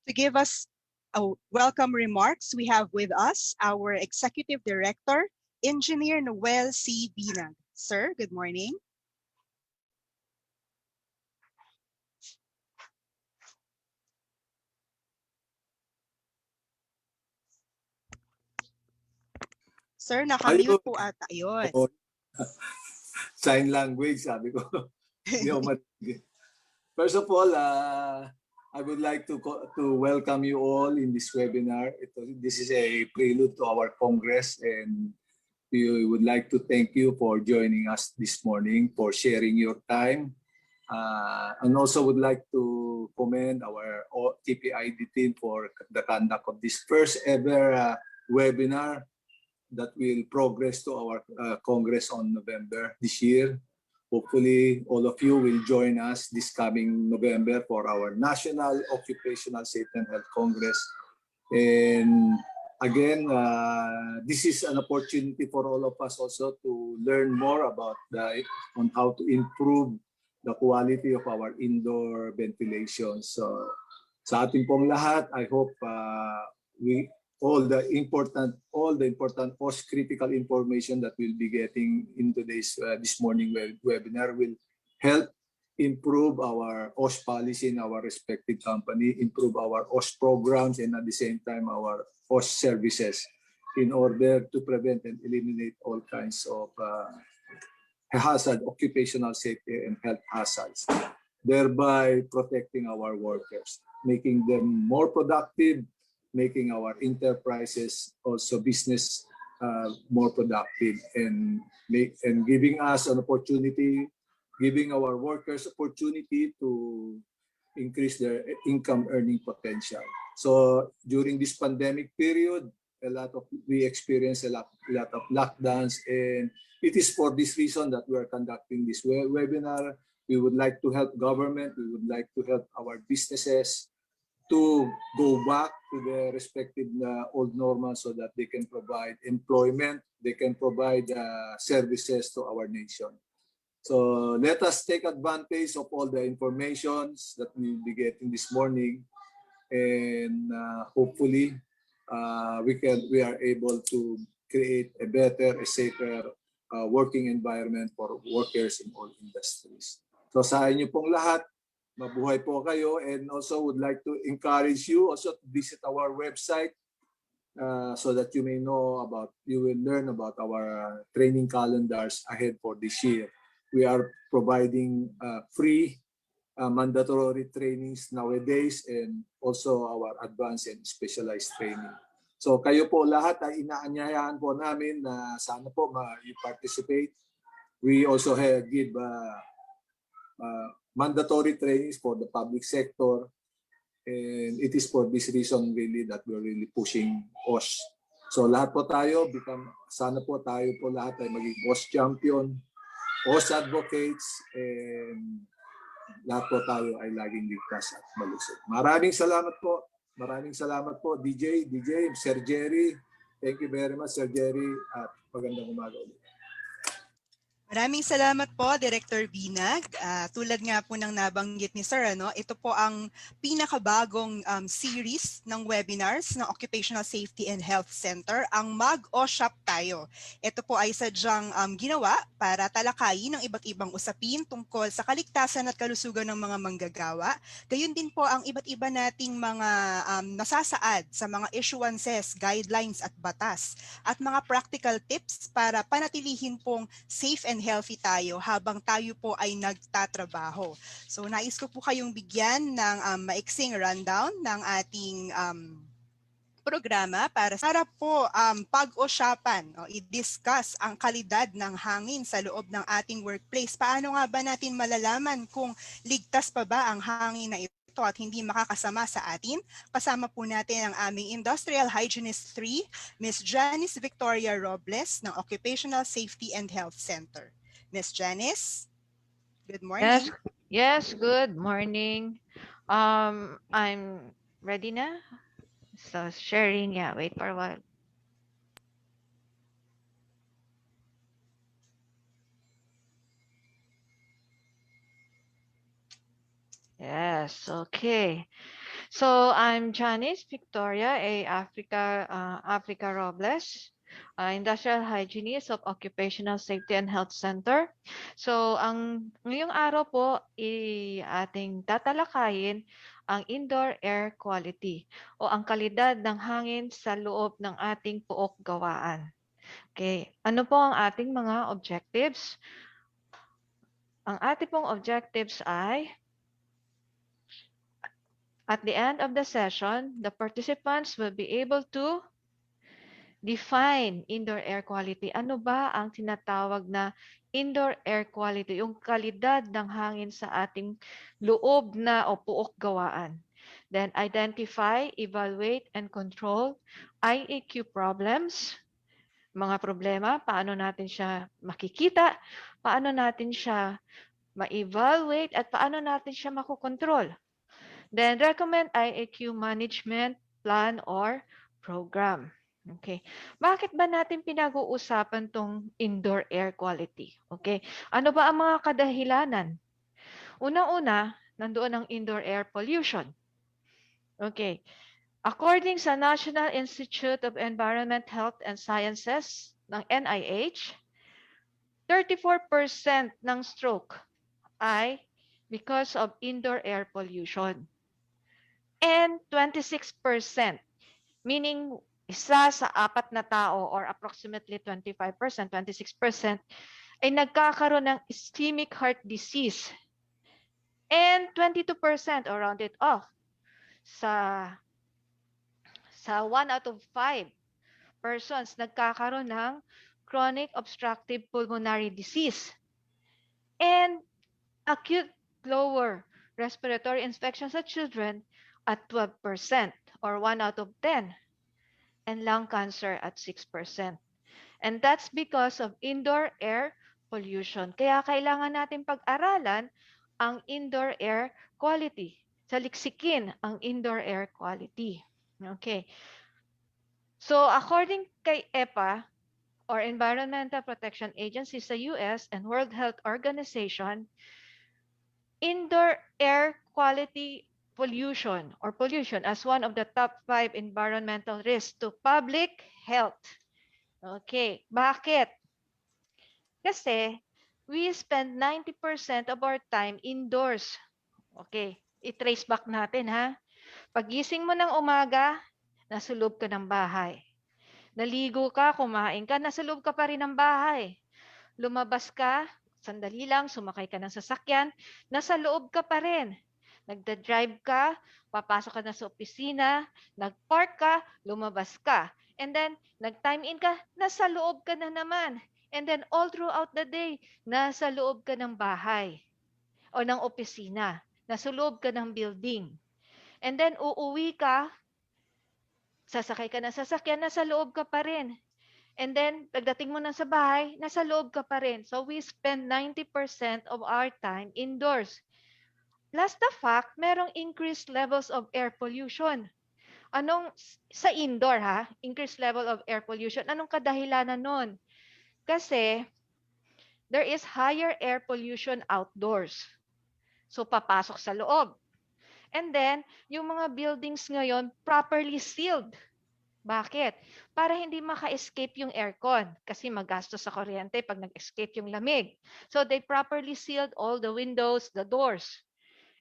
To give us welcome remarks, we have with us our Executive Director, Engineer Noel C. Binag. Sir, good morning. Sir, nakamute po ata. Ayun. Oh, sign language, sabi ko. First of all, I would like to welcome you all in this webinar. This is a prelude to our Congress, and we would like to thank you for joining us this morning, for sharing your time. And also would like to commend our TPID team for the conduct of this first ever webinar that will progress to our Congress on November this year. Hopefully, all of you will join us this coming November for our National Occupational Safety and Health Congress. And again, this is an opportunity for all of us also to learn more about on how to improve the quality of our indoor ventilation. So sa ating pong lahat, I hope all the important most critical information that we'll be getting in today's this morning webinar will help improve our OSH policy in our respective company, improve our OSH programs, and at the same time our OSH services in order to prevent and eliminate all kinds of hazard, occupational safety and health hazards, thereby protecting our workers, making them more productive, making our enterprises also business more productive, and giving us an opportunity, giving our workers opportunity to increase their income earning potential. So during this pandemic period, we experienced a lot of lockdowns, and it is for this reason that we are conducting this webinar. We would like to help government, we would like to help our businesses to go back to their respective old normal so that they can provide employment, they can provide services to our nation. So let us take advantage of all the informations that we will be getting this morning, and hopefully we are able to create a better, a safer working environment for workers in all industries. So sa inyo pong lahat, mabuhay po kayo, and also would like to encourage you also to visit our website so that you will learn about our training calendars ahead for this year. We are providing free mandatory trainings nowadays, and also our advanced and specialized training. So kayo po lahat ay inaanyayahan po namin na sana po ma-participate. We also give mandatory trainings for the public sector, and it is for this reason really that we're really pushing OSH. So lahat po tayo, sana po tayo po lahat ay maging OSH champion, OSH advocates, and lahat po tayo ay laging ligtas at malusog. Maraming salamat po DJ, Sir Jerry. Thank you very much, Sir Jerry, at magandang umaga ulit. Maraming salamat po, Director Binag. Tulad nga po ng nabanggit ni Sir, ito po ang pinakabagong series ng webinars ng Occupational Safety and Health Center, ang MagOSH-Up Tayo. Ito po ay sadyang ginawa para talakayin ang iba't ibang usapin tungkol sa kaligtasan at kalusugan ng mga manggagawa. Gayun din po ang iba't iba nating mga nasasaad sa mga issuances, guidelines at batas, at mga practical tips para panatilihin pong safe and healthy tayo habang tayo po ay nagtatrabaho. So nais ko po kayong bigyan ng maiksing rundown ng ating programa para po pag-usapan, i-discuss ang kalidad ng hangin sa loob ng ating workplace. Paano nga ba natin malalaman kung ligtas pa ba ang hangin na ito at hindi makakasama sa atin? Kasama po natin ang aming Industrial Hygienist 3, Ms. Janice Victoria Robles ng Occupational Safety and Health Center. Ms. Janice, good morning. Yes, good morning. I'm ready na. So sharing, wait for a while. Yes, okay. So I'm Janice Victoria, Africa Robles, Industrial Hygienist of Occupational Safety and Health Center. So ngayong araw po ating tatalakayin ang indoor air quality o ang kalidad ng hangin sa loob ng ating pook gawaan. Okay, ano po ang ating mga objectives? Ang ating pong objectives ay at the end of the session, the participants will be able to define indoor air quality. Ano ba ang tinatawag na indoor air quality? Yung kalidad ng hangin sa ating loob na o puok gawaan. Then identify, evaluate, and control IAQ problems. Mga problema, paano natin siya makikita, paano natin siya ma-evaluate, at paano natin siya makokontrol. Then recommend IAQ management plan or program. Okay. Bakit ba natin pinag-uusapan tong indoor air quality? Okay. Ano ba ang mga kadahilanan? Unang-una, nandoon ang indoor air pollution. Okay. According sa National Institute of Environment, Health and Sciences ng NIH, 34% ng stroke ay because of indoor air pollution. And 26%, meaning isa sa 4 na tao or approximately 25%, 26% ay nagkakaroon ng ischemic heart disease. And 22% or round it off sa 1 out of 5 persons nagkakaroon ng chronic obstructive pulmonary disease. And acute lower respiratory infection sa children at 12% or 1 out of 10. And lung cancer at 6%. And that's because of indoor air pollution. Kaya kailangan natin pag-aralan ang indoor air quality. Saliksikin ang indoor air quality. Okay. So according kay EPA or Environmental Protection Agency sa US and World Health Organization, indoor air quality pollution as one of the top 5 environmental risks to public health. Okay, bakit? Kasi we spend 90% of our time indoors. Okay, i-trace back natin ha. Pagising mo ng umaga, nasa loob ka ng bahay. Naligo ka, kumain ka, nasa loob ka pa rin ng bahay. Lumabas ka, sandali lang, sumakay ka ng sasakyan, nasa loob ka pa rin. Nagda-drive ka, papasok ka na sa opisina, nag-park ka, lumabas ka. And then, nag-time in ka, nasa loob ka na naman. And then, all throughout the day, nasa loob ka ng bahay o ng opisina. Nasa loob ka ng building. And then, uuwi ka, sasakay ka ng sasakyan, nasa loob ka pa rin. And then, pagdating mo na sa bahay, nasa loob ka pa rin. So, we spend 90% of our time indoors. Plus the fact, merong increased levels of air pollution. Sa indoor ha, increased level of air pollution. Anong kadahilanan nun? Kasi, there is higher air pollution outdoors. So, papasok sa loob. And then, yung mga buildings ngayon, properly sealed. Bakit? Para hindi maka-escape yung aircon kasi magastos sa kuryente pag nag-escape yung lamig. So they properly sealed all the windows, the doors.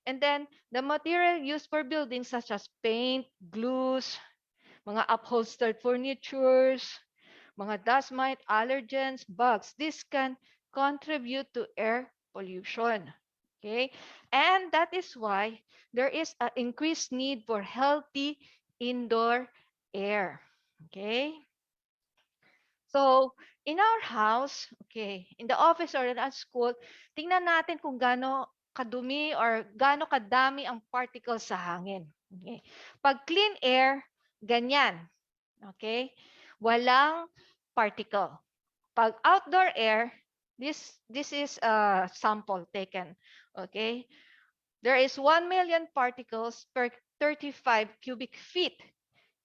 And then the material used for buildings such as paint, glues, mga upholstered furnitures, mga dust mite, allergens, bugs, this can contribute to air pollution. Okay? And that is why there is an increased need for healthy indoor air. Okay? So, in our house, okay, in the office or in our school, tingnan natin kung gaano kadumi or gaano kadami ang particles sa hangin. Okay? Pag clean air, ganyan. Okay? Walang particle. Pag outdoor air, this is a sample taken. Okay? There is 1 million particles per 35 cubic feet.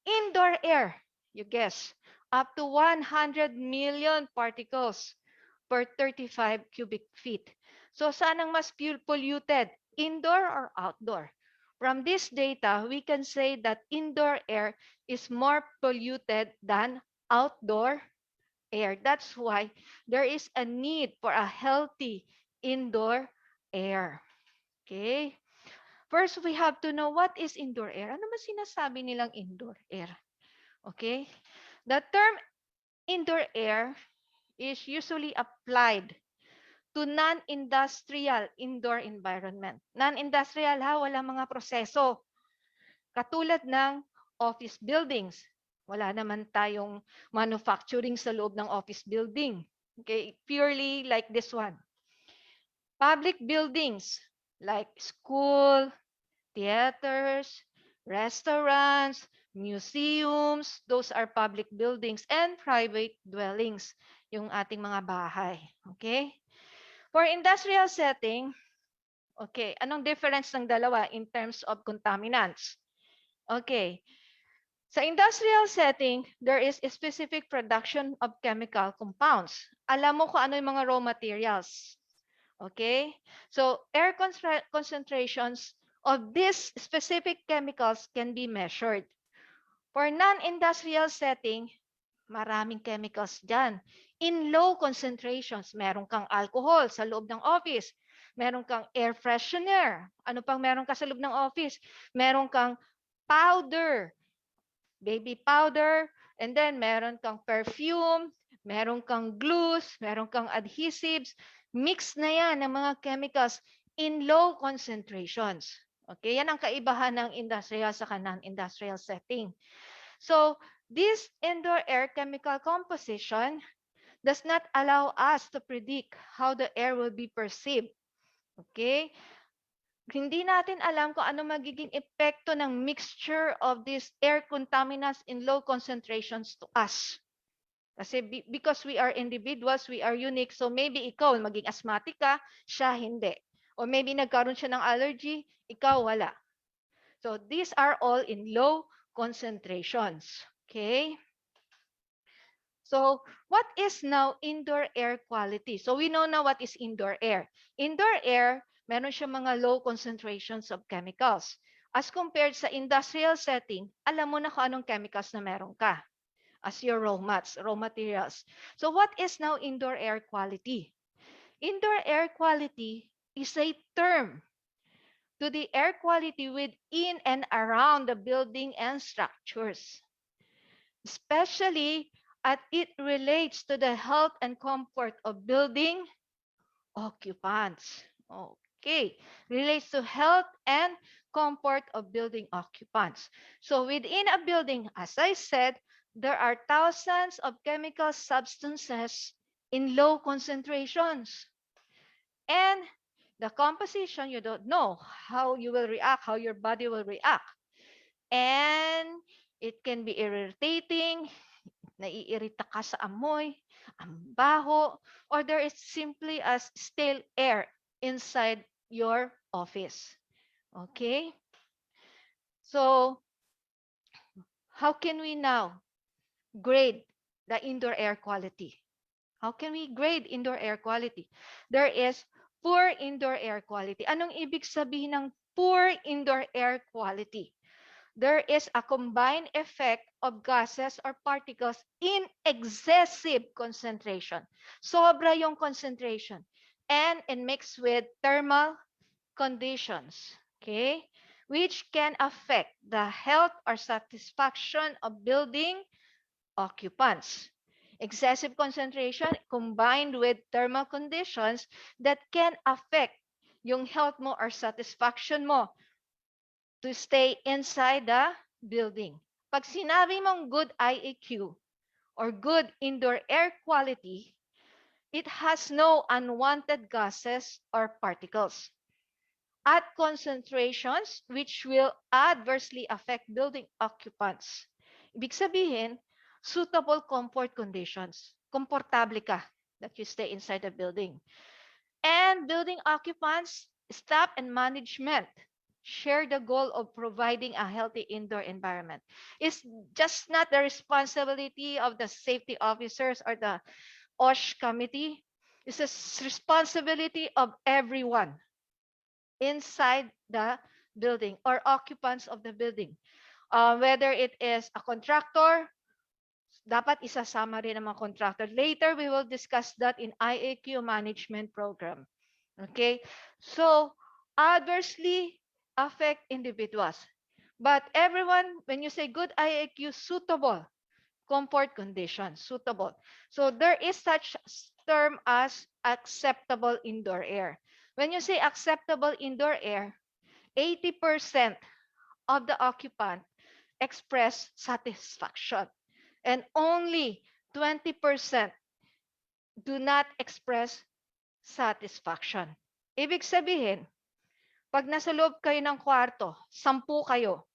Indoor air, you guess, up to 100 million particles per 35 cubic feet. So saan ang mas polluted? Indoor or outdoor? From this data, we can say that indoor air is more polluted than outdoor air. That's why there is a need for a healthy indoor air. Okay? First, we have to know what is indoor air. Ano ba sinasabi nilang indoor air? Okay? The term indoor air is usually applied to non-industrial indoor environment. Non-industrial ha, wala mga proseso. Katulad ng office buildings. Wala naman tayong manufacturing sa loob ng office building. Okay, purely like this one. Public buildings like school, theaters, restaurants, museums, those are public buildings, and private dwellings, yung ating mga bahay. Okay? For industrial setting, okay, anong difference ng dalawa in terms of contaminants? Okay. Sa industrial setting, there is a specific production of chemical compounds. Alam mo kung ano yung mga raw materials. Okay? So, air concentrations of these specific chemicals can be measured. For non-industrial setting, maraming chemicals dyan. In low concentrations, meron kang alcohol sa loob ng office. Meron kang air freshener. Ano pang meron ka sa loob ng office? Meron kang powder, baby powder, and then meron kang perfume, meron kang glues, meron kang adhesives. Mix na yan ng mga chemicals in low concentrations. Okay, yan ang kaibahan ng industrial sa non-industrial setting. So, this indoor air chemical composition does not allow us to predict how the air will be perceived. Okay? Hindi natin alam kung ano magiging epekto ng mixture of these air contaminants in low concentrations to us. Kasi because we are individuals, we are unique. So maybe ikaw maging asthmatic ka, siya hindi. Or maybe nagkaroon siya ng allergy, ikaw wala. So these are all in low concentrations. Okay? So what is now indoor air quality? So we know now what is indoor air. Indoor air, meron siya mga low concentrations of chemicals. As compared sa industrial setting, alam mo na kung anong chemicals na meron ka as your raw materials. So what is now indoor air quality? Indoor air quality is a term to the air quality within and around the building and structures, especially as it relates to the health and comfort of building occupants. Okay, relates to health and comfort of building occupants. So within a building, as I said, there are thousands of chemical substances in low concentrations. And the composition, you don't know how you will react, how your body will react. And it can be irritating, naiirita ka sa amoy, ang baho, or there is simply a stale air inside your office. Okay? So, how can we now grade the indoor air quality? How can we grade indoor air quality? There is poor indoor air quality. Anong ibig sabihin ng poor indoor air quality? There is a combined effect of gases or particles in excessive concentration. Sobra yung concentration. And mixed with thermal conditions, okay, which can affect the health or satisfaction of building occupants. Excessive concentration combined with thermal conditions that can affect yung health mo or satisfaction mo to stay inside the building. Pag sinabi mong good IAQ or good indoor air quality, it has no unwanted gases or particles at concentrations which will adversely affect building occupants. Ibig sabihin, suitable comfort conditions. Komportable ka that you stay inside the building. And building occupants, staff and management share the goal of providing a healthy indoor environment. It's just not the responsibility of the safety officers or the OSH committee. It's a responsibility of everyone inside the building or occupants of the building. Whether it is a contractor, dapat isasama rin ang mga contractor. Later, we will discuss that in IAQ management program. Okay? So, adversely affect individuals. But everyone, when you say good IAQ, suitable, comfort conditions, suitable. So, there is such term as acceptable indoor air. When you say acceptable indoor air, 80% of the occupant express satisfaction and only 20% do not express satisfaction. Ibig sabihin, pag nasa loob kayo ng kwarto, 10 kayo,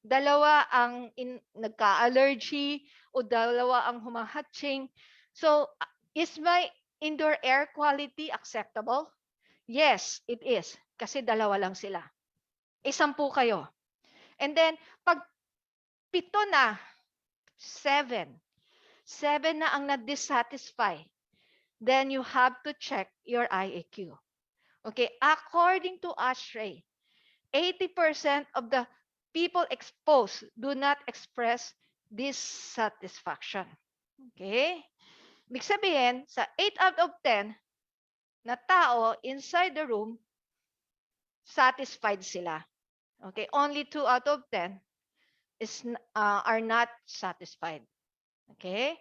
dalawa ang nagka-allergy o dalawa ang humahatching. So, is my indoor air quality acceptable? Yes, it is. Kasi dalawa lang sila. 10 kayo. And then, pag 7 na, 7 na ang na-dissatisfy, then you have to check your IAQ. Okay, according to ASHRAE, 80% of the people exposed do not express dissatisfaction. Okay? Ibig sabihin, sa 8 out of 10 na tao inside the room, satisfied sila. Okay? Only 2 out of 10 are not satisfied. Okay?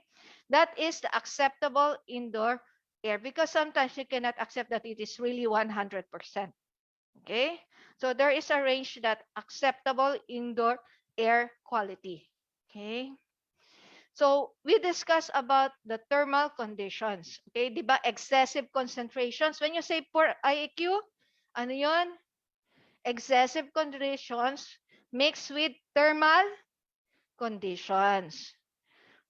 That is the acceptable indoor air because sometimes you cannot accept that it is really 100%. Okay? So there is a range that acceptable indoor air quality. Okay? So we discussed about the thermal conditions. Okay? Diba? Excessive concentrations. When you say poor IAQ, ano yun? Excessive conditions mixed with thermal conditions.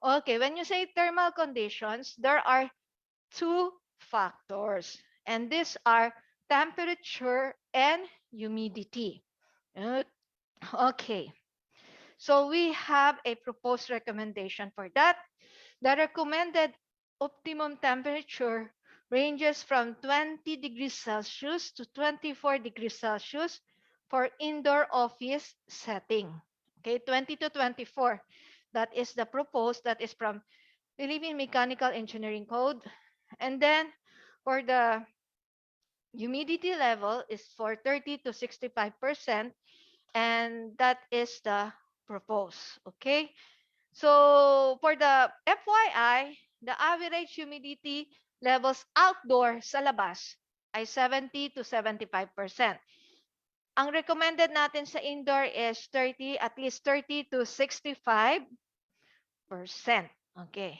Okay, when you say thermal conditions, there are 2 factors, and these are temperature and humidity. Okay, so we have a proposed recommendation for that. The recommended optimum temperature ranges from 20 degrees Celsius to 24 degrees Celsius for indoor office setting. Okay, 20 to 24. That is the proposed, that is from Philippine Mechanical Engineering Code. And then for the humidity level is for 30 to 65%, and that is the proposed. Okay, so for the FYI, the average humidity levels outdoor sa labas ay 70 to 75%. Ang recommended natin sa indoor is at least 30 to 65%. Okay.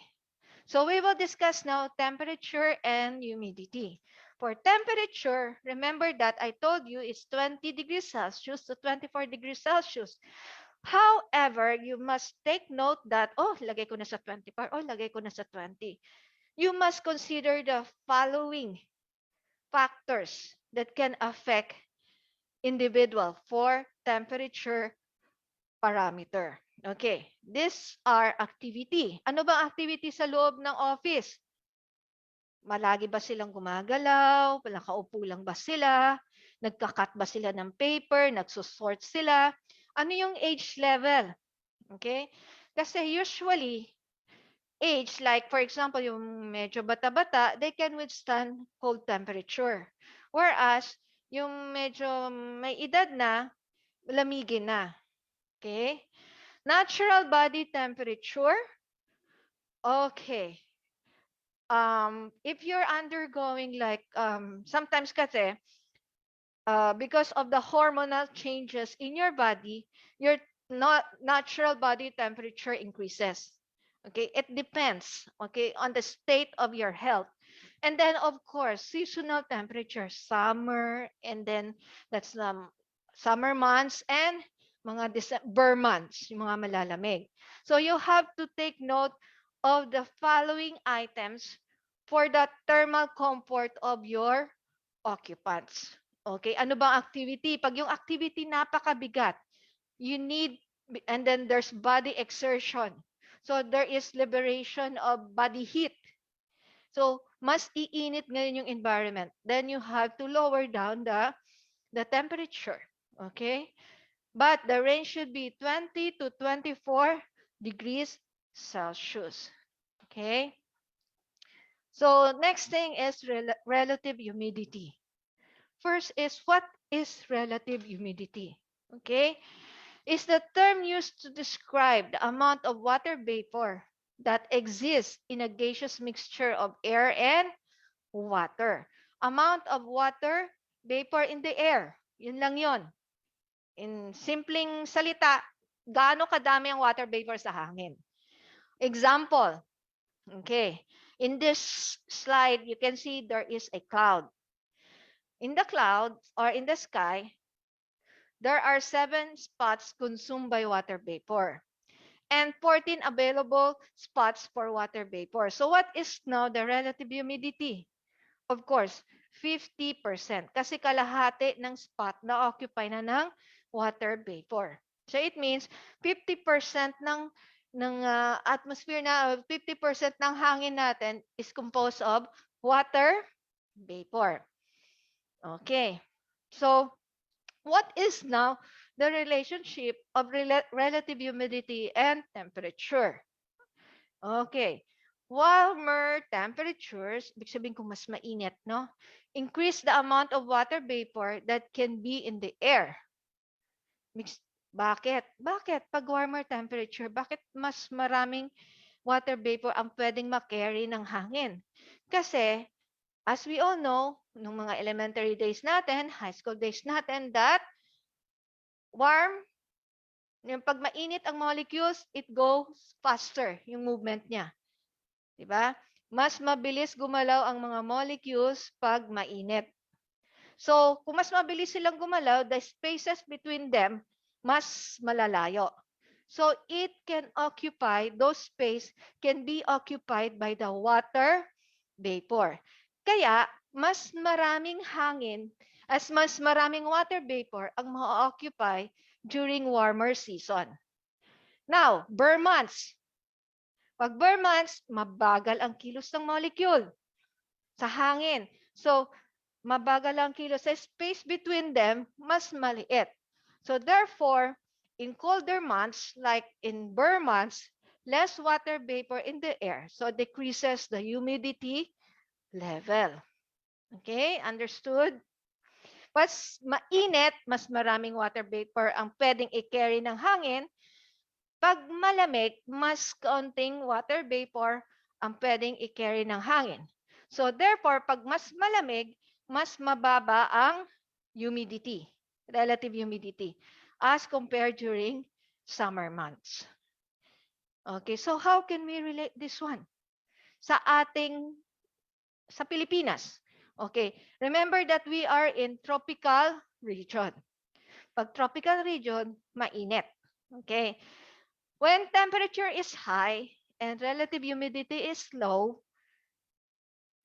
So we will discuss now temperature and humidity. For temperature, remember that I told you it's 20 degrees Celsius to 24 degrees Celsius. However, you must take note that, lagay ko na sa 24, lagay ko na sa 20. You must consider the following factors that can affect individual for temperature parameter. Okay, these are activity. Ano ba activity sa loob ng office? Malagi ba silang gumagalaw? Nakaupo lang ba sila? Nagkakat ba sila ng paper? Nagsusort sila? Ano yung age level? Okay? Kasi usually, age, like for example, yung medyo bata-bata, they can withstand cold temperature. Whereas, yung medyo may edad na, lamigin na. Okay? Natural body temperature. Okay. If you're undergoing like, sometimes kasi, because of the hormonal changes in your body, your natural body temperature increases. Okay, it depends, okay, on the state of your health. And then, of course, seasonal temperature, summer, and then that's summer months and mga December months, yung mga malalamig. So you have to take note of the following items for the thermal comfort of your occupants. Okay, ano bang activity? Pag yung activity napakabigat, you need, and then there's body exertion. So there is liberation of body heat. So mas iinit ngayon yung environment. Then you have to lower down the temperature. Okay? But the range should be 20 to 24 degrees Celsius. Okay? So next thing is relative humidity. First is, what is relative humidity? Okay? Is the term used to describe the amount of water vapor that exists in a gaseous mixture of air and water. Amount of water vapor in the air. Yun lang yun. In simpleng salita, gaano kadami ang water vapor sa hangin. Example, okay, in this slide, you can see there is a cloud. In the cloud or in the sky, there are 7 spots consumed by water vapor and 14 available spots for water vapor. So what is now the relative humidity? Of course, 50%. Kasi kalahati ng spot na occupy na ng water vapor. So it means 50% ng atmosphere na 50% ng hangin natin is composed of water vapor. Okay. So what is now the relationship of relative humidity and temperature? Okay. Warmer temperatures, ibig sabihin kung mas mainit, no? Increase the amount of water vapor that can be in the air. Bakit? Bakit? Pag warmer temperature, bakit mas maraming water vapor ang pwedeng makarry ng hangin? Kasi, as we all know, nung mga elementary days natin, high school days natin, that warm, yung pag mainit ang molecules, it goes faster, yung movement niya. Diba? Mas mabilis gumalaw ang mga molecules pag mainit. So, kung mas mabilis silang gumalaw, the spaces between them, mas malalayo. So, it can occupy, those space can be occupied by the water vapor. Kaya, mas maraming hangin, as mas maraming water vapor ang ma-occupy during warmer season. Now, bare months. Pag bare months, mabagal ang kilos ng molecule sa hangin. So, mabagal ang kilos. Sa space between them, mas maliit. So, therefore, in colder months, like in bare months, less water vapor in the air. So, decreases the humidity level. Okay? Understood? Mas mainit, mas maraming water vapor ang pwedeng i-carry ng hangin. Pag malamig, mas kaunting water vapor ang pwedeng i-carry ng hangin. So therefore, pag mas malamig, mas mababa ang humidity, relative humidity, as compared during summer months. Okay, so how can we relate this one? Sa Pilipinas. Okay, remember that we are in tropical region. Pag tropical region, mainit. Okay. When temperature is high and relative humidity is low,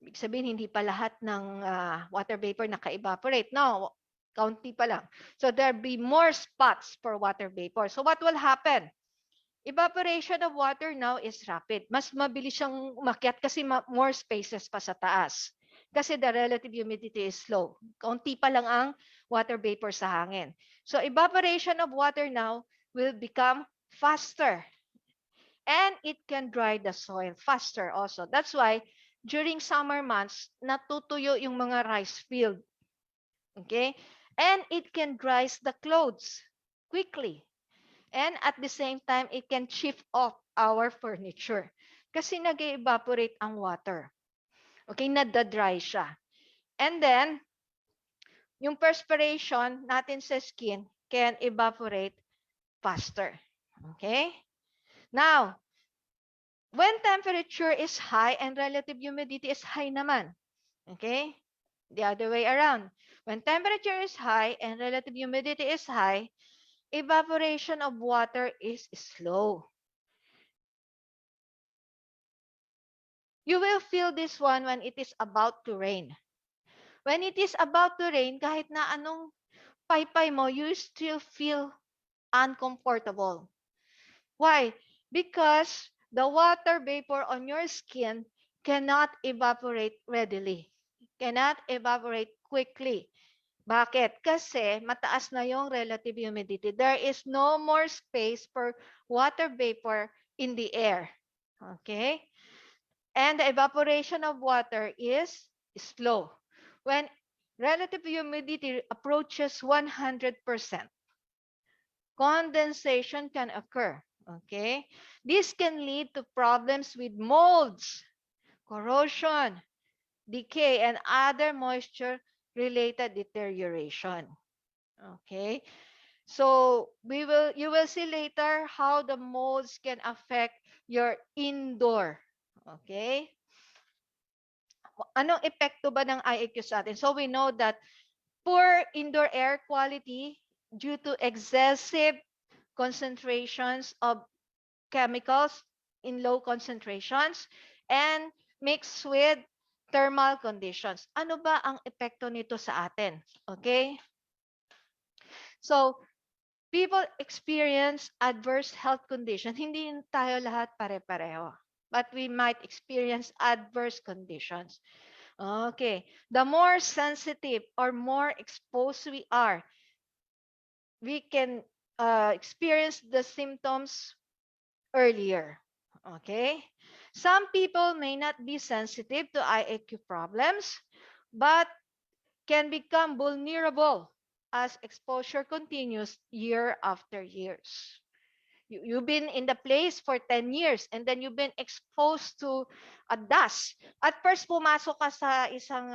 ibig sabihin hindi pa lahat ng water vapor naka-evaporate. No, kaunti pa lang. So there'll be more spots for water vapor. So what will happen? Evaporation of water now is rapid. Mas mabilis siyang umakyat kasi more spaces pa sa taas. Kasi the relative humidity is low. Kaunti pa lang ang water vapor sa hangin. So evaporation of water now will become faster. And it can dry the soil faster also. That's why during summer months, natutuyo yung mga rice field. Okay? And it can dry the clothes quickly. And at the same time, it can shift off our furniture. Kasi nag-evaporate ang water. Okay? Nadadry siya. And then, yung perspiration natin sa skin can evaporate faster. Okay? Now, when temperature is high and relative humidity is high naman, okay? The other way around. When temperature is high and relative humidity is high, evaporation of water is slow. You will feel this one when it is about to rain. When it is about to rain, kahit na anong paypay mo, you still feel uncomfortable. Why? Because the water vapor on your skin cannot evaporate readily, cannot evaporate quickly. Bakit? Kasi mataas na yung relative humidity. There is no more space for water vapor in the air. Okay? And the evaporation of water is slow. When relative humidity approaches 100%, condensation can occur. Okay? This can lead to problems with molds, corrosion, decay, and other moisture-related deterioration. Okay? So you will see later how the molds can affect your indoor. Okay? Anong epekto ba ng IAQ sa atin? So we know that poor indoor air quality due to excessive concentrations of chemicals in low concentrations and mixed with thermal conditions. Ano ba ang epekto nito sa atin? Okay? So, people experience adverse health condition. Hindi tayo lahat pare-pareho. But we might experience adverse conditions. Okay. The more sensitive or more exposed we are, we can experience the symptoms earlier. Okay? Some people may not be sensitive to IAQ problems, but can become vulnerable as exposure continues year after years. You've been in the place for 10 years and then you've been exposed to a dust. At first, pumasok ka sa isang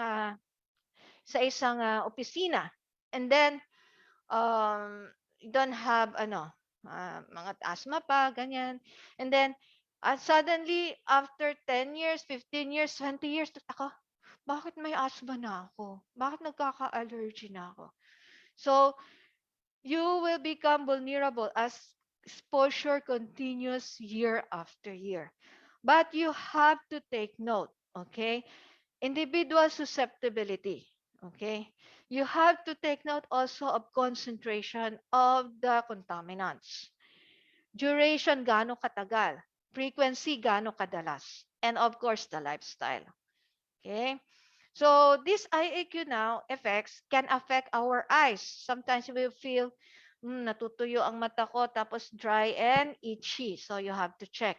opisina and then you don't have mga asthma pa, ganyan. And then, suddenly, after 10 years, 15 years, 20 years, ako, bakit may asthma na ako? Bakit nagkaka-allergy na ako? So, you will become vulnerable as exposure continues year after year. But you have to take note, okay? Individual susceptibility, okay? You have to take note also of concentration of the contaminants. Duration, gaano katagal. Frequency, gaano kadalas. And of course, the lifestyle. Okay? So, this IAQ now effects can affect our eyes. Sometimes we feel, natutuyo ang mata ko, tapos dry and itchy. So, you have to check.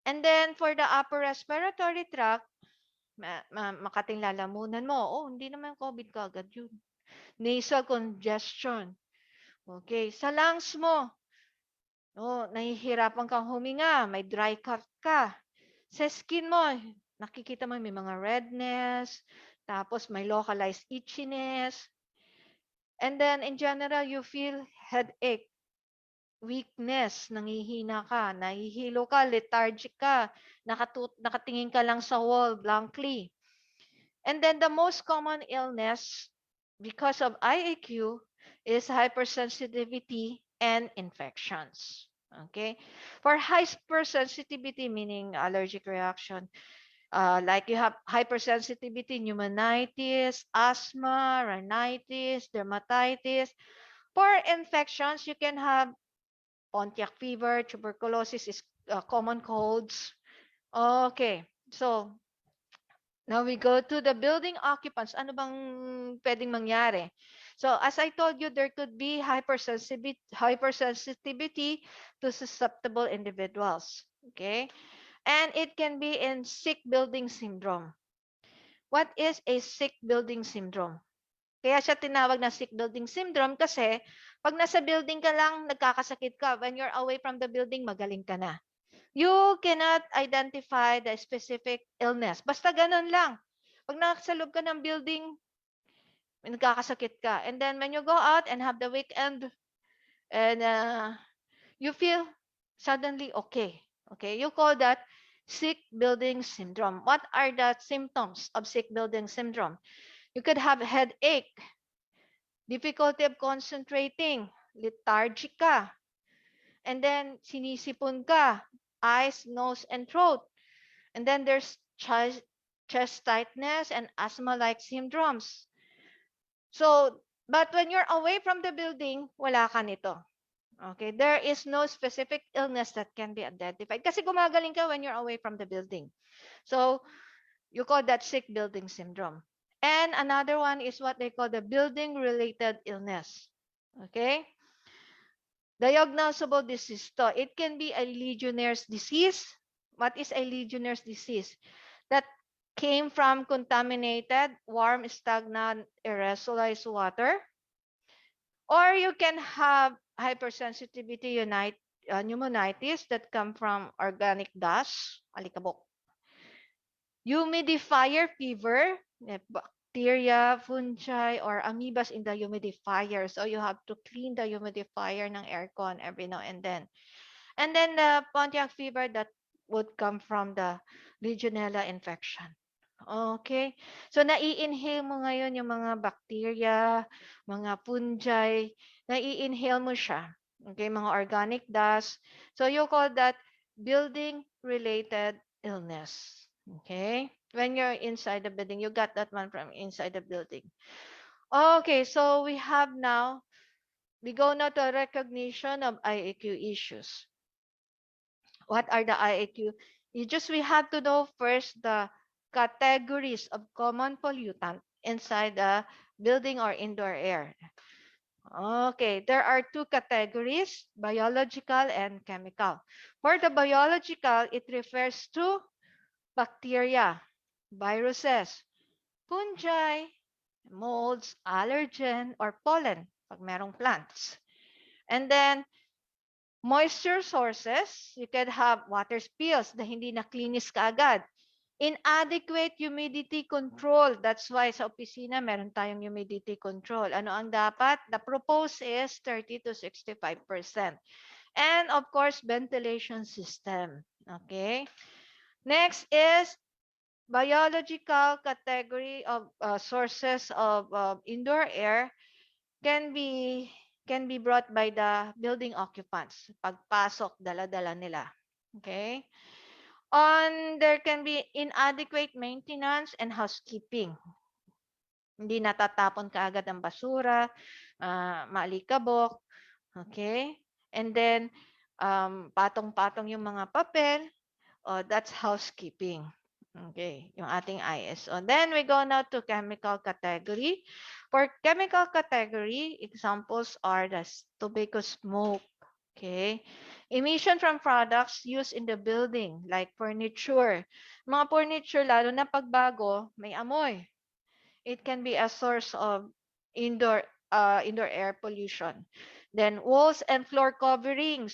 And then, for the upper respiratory tract, makating lalamunan mo, hindi naman COVID ka agad yun. Nasal congestion. Okay, sa lungs mo, nahihirapan kang huminga, may dry cough ka. Sa skin mo, nakikita mo may mga redness, tapos may localized itchiness. And then, in general, you feel headache, weakness, nangihina ka, nahihilo ka, lethargic ka, nakatingin ka lang sa wall blankly. And then the most common illness because of IAQ is hypersensitivity and infections. Okay? For hypersensitivity, meaning allergic reaction, like you have hypersensitivity, pneumonitis, asthma, rhinitis, dermatitis. For infections, you can have Pontiac fever, tuberculosis, is common colds. Okay, so now we go to the building occupants. Ano bang pwedeng mangyari? So as I told you, there could be hypersensitivity to susceptible individuals. Okay? And it can be in sick building syndrome. What is a sick building syndrome? Kaya siya tinawag na sick building syndrome kasi pag nasa building ka lang, nagkakasakit ka. When you're away from the building, magaling ka na. You cannot identify the specific illness. Basta ganun lang. Pag nasa loob ka ng building, nagkakasakit ka. And then when you go out and have the weekend, and you feel suddenly okay. Okay, you call that sick building syndrome. What are the symptoms of sick building syndrome? You could have headache, difficulty of concentrating, lethargic ka, and then sinisipon ka, eyes, nose, and throat. And then there's chest tightness and asthma-like syndromes. So, but when you're away from the building, wala ka nito. Okay, there is no specific illness that can be identified. Kasi gumagaling ka when you're away from the building. So, you call that sick building syndrome. And another one is what they call the building-related illness. Okay? Diagnosable disease to. It can be a Legionnaires disease. What is a Legionnaires disease? That came from contaminated, warm, stagnant, aerosolized water. Or you can have hypersensitivity pneumonitis that come from organic dust, alikabok. Humidifier fever, bacteria, fungi, or amoebas in the humidifier. So you have to clean the humidifier ng aircon every now and then. And then the Pontiac fever that would come from the Legionella infection. Okay. So nai-inhale mo ngayon yung mga bacteria, mga fungi, nai-inhale mo siya. Okay, mga organic dust. So you call that building-related illness. Okay? When you're inside the building, you got that one from inside the building. Okay, so we go now to recognition of IAQ issues. What are the IAQ issues? We have to know first the categories of common pollutant inside the building or indoor air. Okay, there are two categories, biological and chemical. For the biological, it refers to bacteria, viruses, fungi, molds, allergen, or pollen, pag merong plants. And then, moisture sources, you can have water spills na hindi na-cleanis kaagad. Inadequate humidity control. That's why sa opisina, meron tayong humidity control. Ano ang dapat? The proposed is 30 to 65%. And of course, ventilation system. Okay. Next is biological category of sources of indoor air can be brought by the building occupants. Pagpasok, dala-dala nila. Okay? There can be inadequate maintenance and housekeeping. Hindi natatapon kaagad ang basura, maalikabok. Okay? And then, patong-patong yung mga papel. That's housekeeping. Okay, yung ating ISO. Then we go now to chemical category. For chemical category, examples are the tobacco smoke. Okay. Emission from products used in the building like furniture. Mga furniture, lalo na pagbago, may amoy. It can be a source of indoor air pollution. Then walls and floor coverings.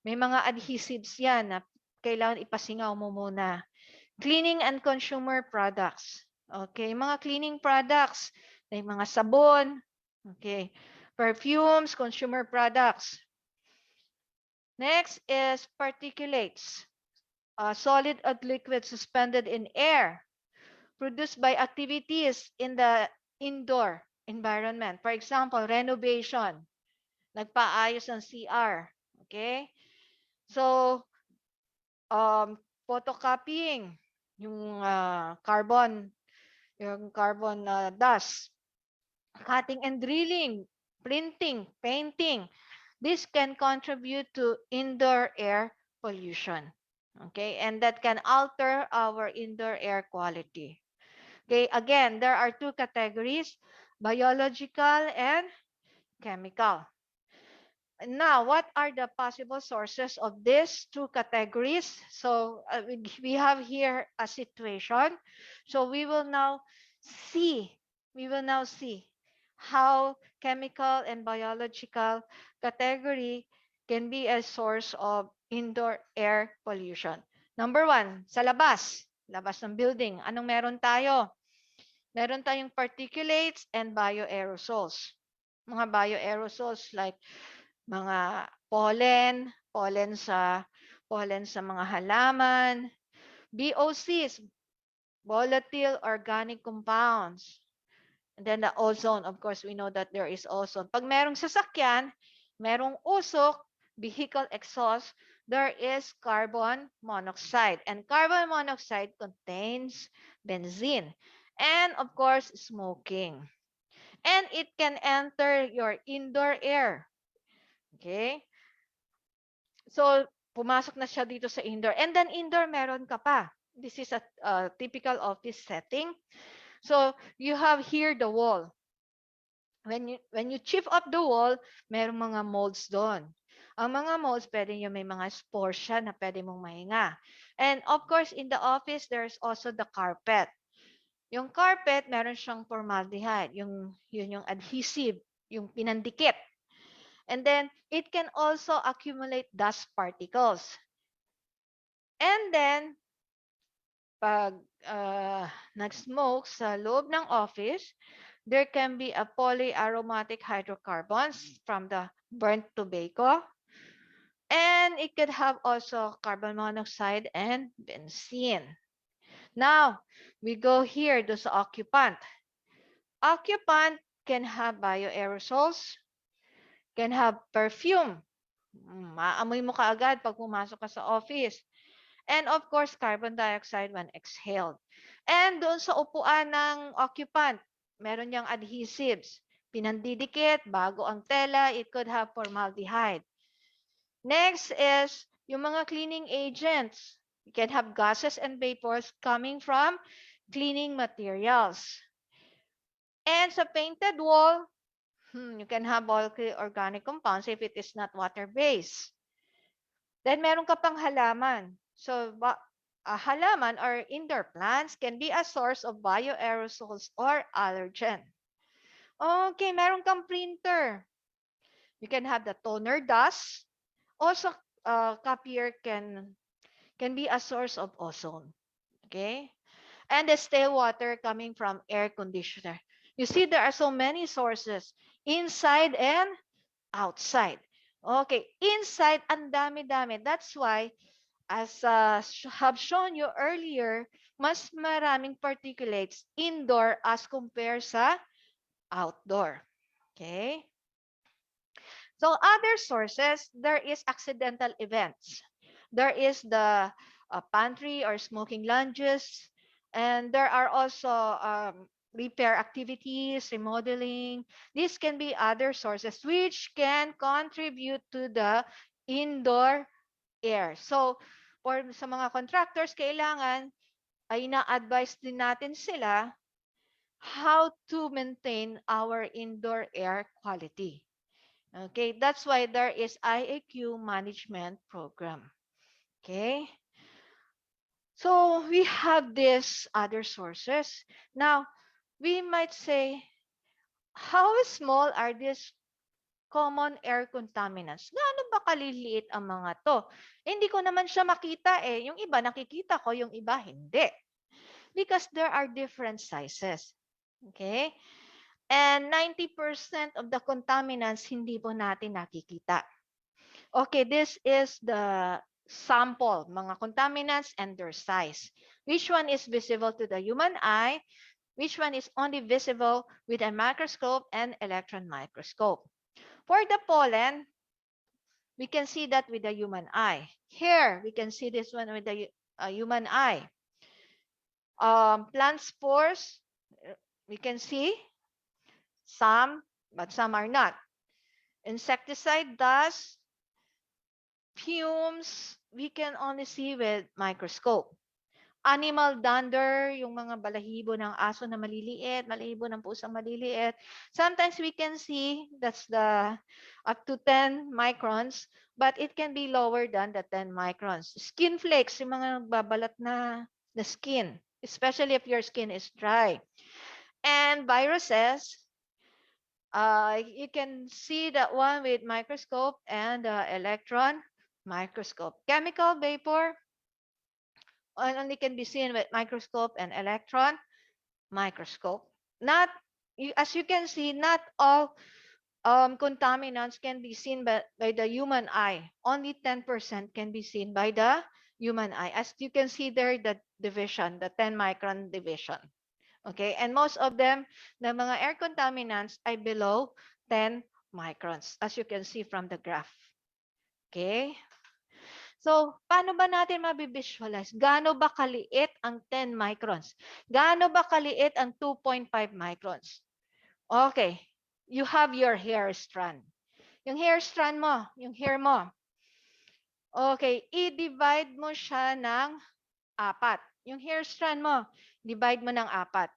May mga adhesives yan na kailangan ipasingaw mo muna. Cleaning and consumer products. Okay, mga cleaning products, may mga sabon, okay, perfumes, consumer products. Next is particulates, solid or liquid suspended in air, produced by activities in the indoor environment. For example, renovation, nagpaayos ng CR. Okay? So, photocopying, yung carbon dust, cutting and drilling, printing, painting. This can contribute to indoor air pollution. Okay, and that can alter our indoor air quality. Okay, again, there are two categories, biological and chemical. Now, what are the possible sources of these two categories? So we have here a situation. So we will now see how chemical and biological category can be a source of indoor air pollution. Number one, sa labas ng building. Anong meron tayo? Meron tayong particulates and bioaerosols. Mga bioaerosols like mga pollen sa mga halaman, VOCs, volatile organic compounds. And then the ozone, of course, we know that there is ozone. Pag merong sasakyan, merong usok, vehicle exhaust, there is carbon monoxide. And carbon monoxide contains benzene. And of course, smoking. And it can enter your indoor air. Okay? So, pumasok na siya dito sa indoor. And then indoor, meron ka pa. This is a typical office setting. So you have here the wall. When you chip up the wall, merong mga molds doon. Ang mga molds, pwede yung may mga spores siya na pwede mong mahinga. And of course, in the office, there's also the carpet. Yung carpet, meron siyang formaldehyde. Yun yung adhesive, yung pinandikit. And then, it can also accumulate dust particles. And then, pag nag-smoke sa loob ng office, there can be a polyaromatic hydrocarbons from the burnt tobacco. And it could have also carbon monoxide and benzene. Now, we go here to sa occupant. Occupant can have bioaerosols, can have perfume. Maamoy mo kaagad pag pumasok ka sa office. And of course, carbon dioxide when exhaled. And doon sa upuan ng occupant, meron niyang adhesives. Pinandidikit, bago ang tela, it could have formaldehyde. Next is yung mga cleaning agents. You can have gases and vapors coming from cleaning materials. And sa painted wall, you can have organic compounds if it is not water-based. Then meron ka pang halaman. So halaman or indoor plants can be a source of bioaerosols or allergen. Okay, meron kang printer. You can have the toner dust. Also, copier can be a source of ozone. Okay? And the stale water coming from air conditioner. You see, there are so many sources inside and outside. Okay, inside, ang dami-dami. That's why, as have shown you earlier, mas maraming particulates indoor as compared sa outdoor. Okay? So other sources, there is accidental events. There is the pantry or smoking lounges, and there are also repair activities, remodeling. These can be other sources which can contribute to the indoor air. So, sa mga contractors, kailangan ay na-advise din natin sila how to maintain our indoor air quality. Okay, that's why there is IAQ management program. Okay, so we have these other sources. Now, we might say, how small are these common air contaminants? Gaano ba kaliliit ang mga to? Hindi ko naman siya makita eh. Yung iba nakikita ko, yung iba hindi. Because there are different sizes. Okay? And 90% of the contaminants hindi po natin nakikita. Okay, this is the sample, mga contaminants and their size. Which one is visible to the human eye? Which one is only visible with a microscope and electron microscope? For the pollen, we can see that with the human eye. Here, we can see this one with the human eye. Plant spores, we can see some, but some are not. Insecticide dust, fumes, we can only see with microscope. Animal dander, yung mga balahibo ng aso na maliliit, balahibo ng pusang maliliit. Sometimes we can see that's the up to 10 microns, but it can be lower than the 10 microns. Skin flakes, yung mga babalat na skin, especially if your skin is dry. And viruses, you can see that one with microscope and electron microscope. Chemical vapor only can be seen with microscope and electron microscope. Not, as you can see, not all contaminants can be seen by the human eye. Only 10% can be seen by the human eye. As you can see there, the division, the 10 micron division. Okay, and most of them, the mga air contaminants ay below 10 microns, as you can see from the graph. Okay? So, paano ba natin mabivisualize? Gaano ba kaliit ang 10 microns? Gaano ba kaliit ang 2.5 microns? Okay, you have your hair strand. Yung hair strand mo, yung hair mo. Okay, i-divide mo siya ng 4. Yung hair strand mo, divide mo ng 4.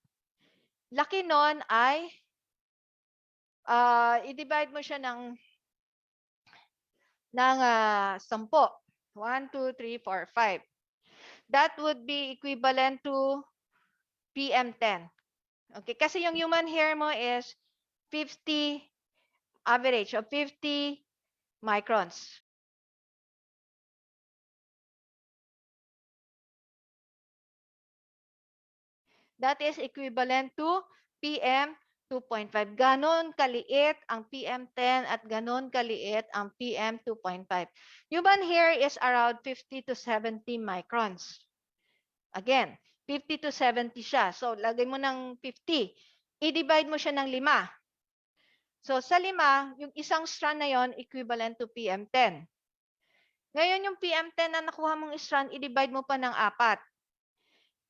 laki nun ay i-divide mo siya ng 10. 1, 2, 3, 4, 5. That would be equivalent to PM10. Okay, kasi yung human hair mo is 50 average of 50 microns. That is equivalent to PM 2.5. Ganon kaliit ang PM10 at ganon kaliit ang PM 2.5. Human hair is around 50 to 70 microns. Again, 50 to 70 siya. So, lagay mo ng 50. I-divide mo siya ng 5. So, sa 5, yung isang strand na yon equivalent to PM10. Ngayon, yung PM10 na nakuha mong strand, i-divide mo pa ng 4.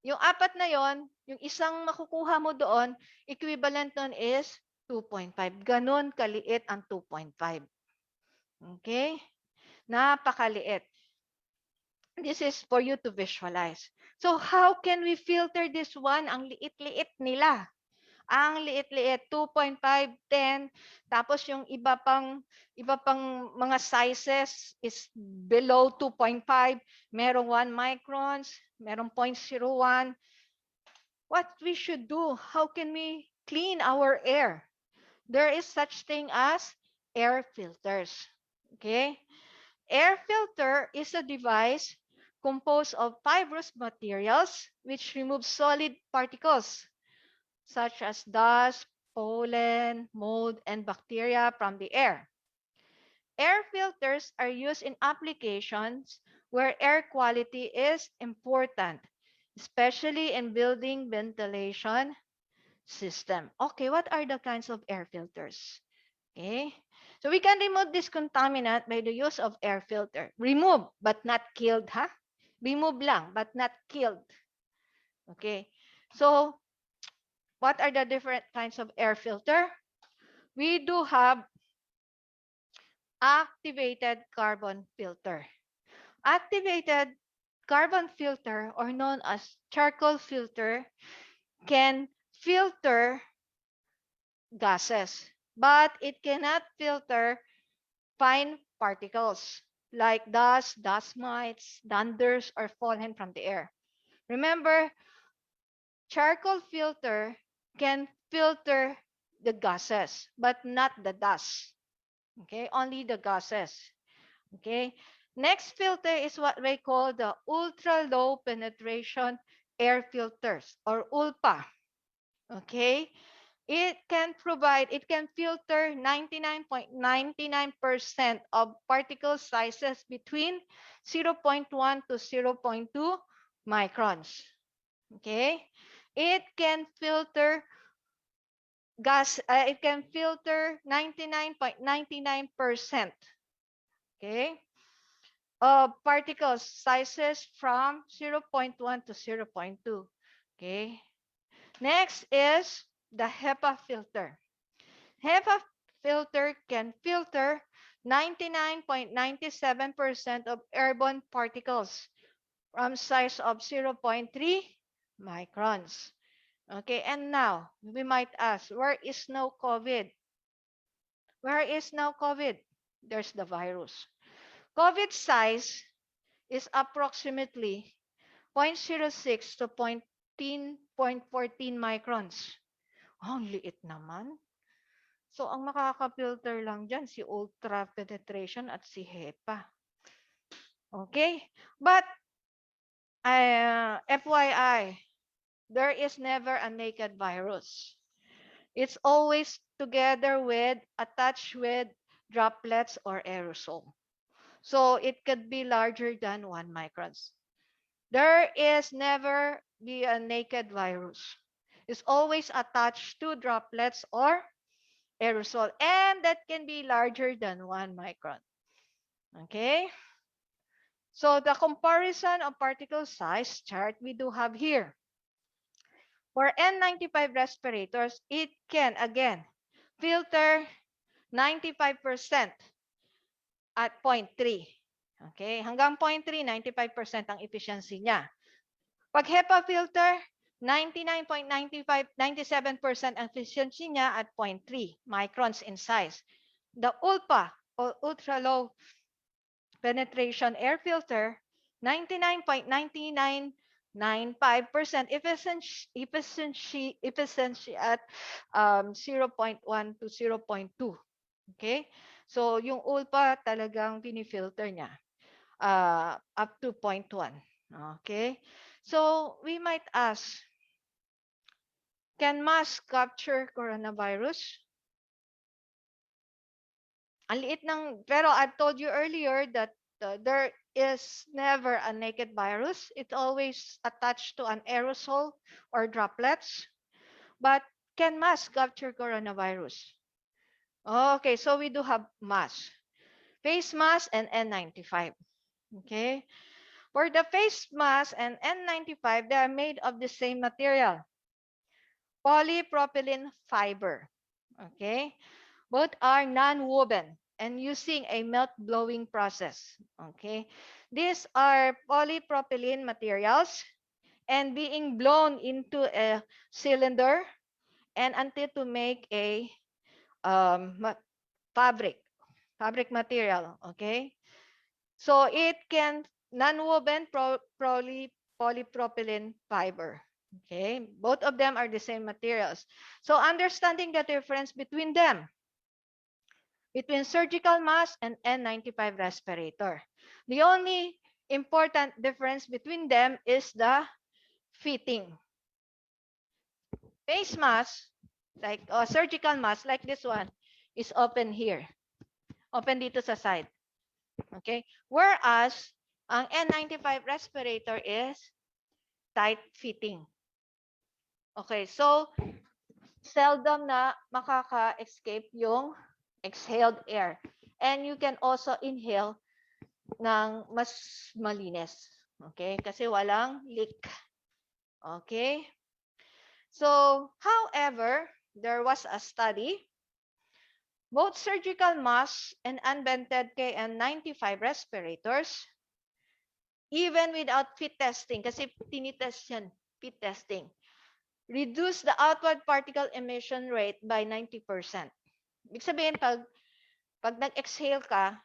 Yung 4 na yon, yung isang makukuha mo doon, equivalent nun is 2.5. Ganon kaliit ang 2.5. Okay? Napakaliit. This is for you to visualize. So, how can we filter this one? Ang liit-liit nila. Ang liit-liit, 2.5, 10. Tapos yung iba pang mga sizes is below 2.5. Merong 1 microns, merong 0.01. What we should do? How can we clean our air? There is such thing as air filters. Okay? Air filter is a device composed of fibrous materials which remove solid particles such as dust, pollen, mold, and bacteria from the air. Air filters are used in applications where air quality is important, especially in building ventilation system. Okay, what are the kinds of air filters? Okay, so we can remove this contaminant by the use of air filter. Remove, but not killed, ha? Remove lang, but not killed. Okay, so what are the different kinds of air filter? We do have activated carbon filter. Activated carbon filter, or known as charcoal filter, can filter gases, but it cannot filter fine particles like dust, dust mites, dunders, or pollen from the air. Remember, charcoal filter can filter the gases, but not the dust. Okay, only the gases. Okay, next filter is what we call the ultra low penetration air filters, or ULPA. Okay, it can filter 99.99% of particle sizes between 0.1 to 0.2 microns. Okay, it can filter it can filter 99.99%. Okay, of particle sizes from 0.1 to 0.2. Okay, next is the HEPA filter. HEPA filter can filter 99.97% of airborne particles from size of 0.3 microns. Okay, and now we might ask, where is now COVID? Where is now COVID? There's the virus. COVID size is approximately 0.06 to 0.14 microns. Ang liit naman. So, ang makaka-filter lang dyan, si ultra penetration at si HEPA. Okay? But, FYI, there is never a naked virus. It's always together with, attached with droplets or aerosol. So, it could be larger than 1 microns. There is never be a naked virus. It's always attached to droplets or aerosol, and that can be larger than 1 micron. Okay? So the comparison of particle size chart we do have here. For N95 respirators, it can, again, filter 95% at 0.3. Okay? Hanggang 0.3, 95% ang efficiency niya. Pag HEPA filter, 97% ang efficiency niya at 0.3 microns in size. The ULPA or ultra low penetration air filter, 99.9995% efficiency at 0.1 to 0.2. Okay? So yung ULPA talagang pinifilter niya up to 0.1. Okay? So we might ask, can mask capture coronavirus? Ang liit ng, pero I've told you earlier that there is never a naked virus. It's always attached to an aerosol or droplets. But can mask capture coronavirus? Okay, so we do have mask. Face mask and N95. Okay? For the face mask and N95, they are made of the same material. Polypropylene fiber. Okay? Both are non-woven and using a melt blowing process. Okay? These are polypropylene materials and being blown into a cylinder and until to make a fabric material. Okay? So it can non-woven polypropylene fiber. Okay, both of them are the same materials. So understanding the difference between them, between surgical mask and N95 respirator. The only important difference between them is the fitting. Face mask, like surgical mask, like this one, is open here. Open dito sa side. Okay? Whereas, ang N95 respirator is tight fitting. Okay, so seldom na makaka-escape yung exhaled air. And you can also inhale ng mas malinis. Okay, kasi walang leak. Okay? So, however, there was a study. Both surgical masks and unvented KN95 respirators, even without fit testing, kasi tinitest yan, fit testing, reduce the outward particle emission rate by 90%. Ibig sabihin, pag nag-exhale ka,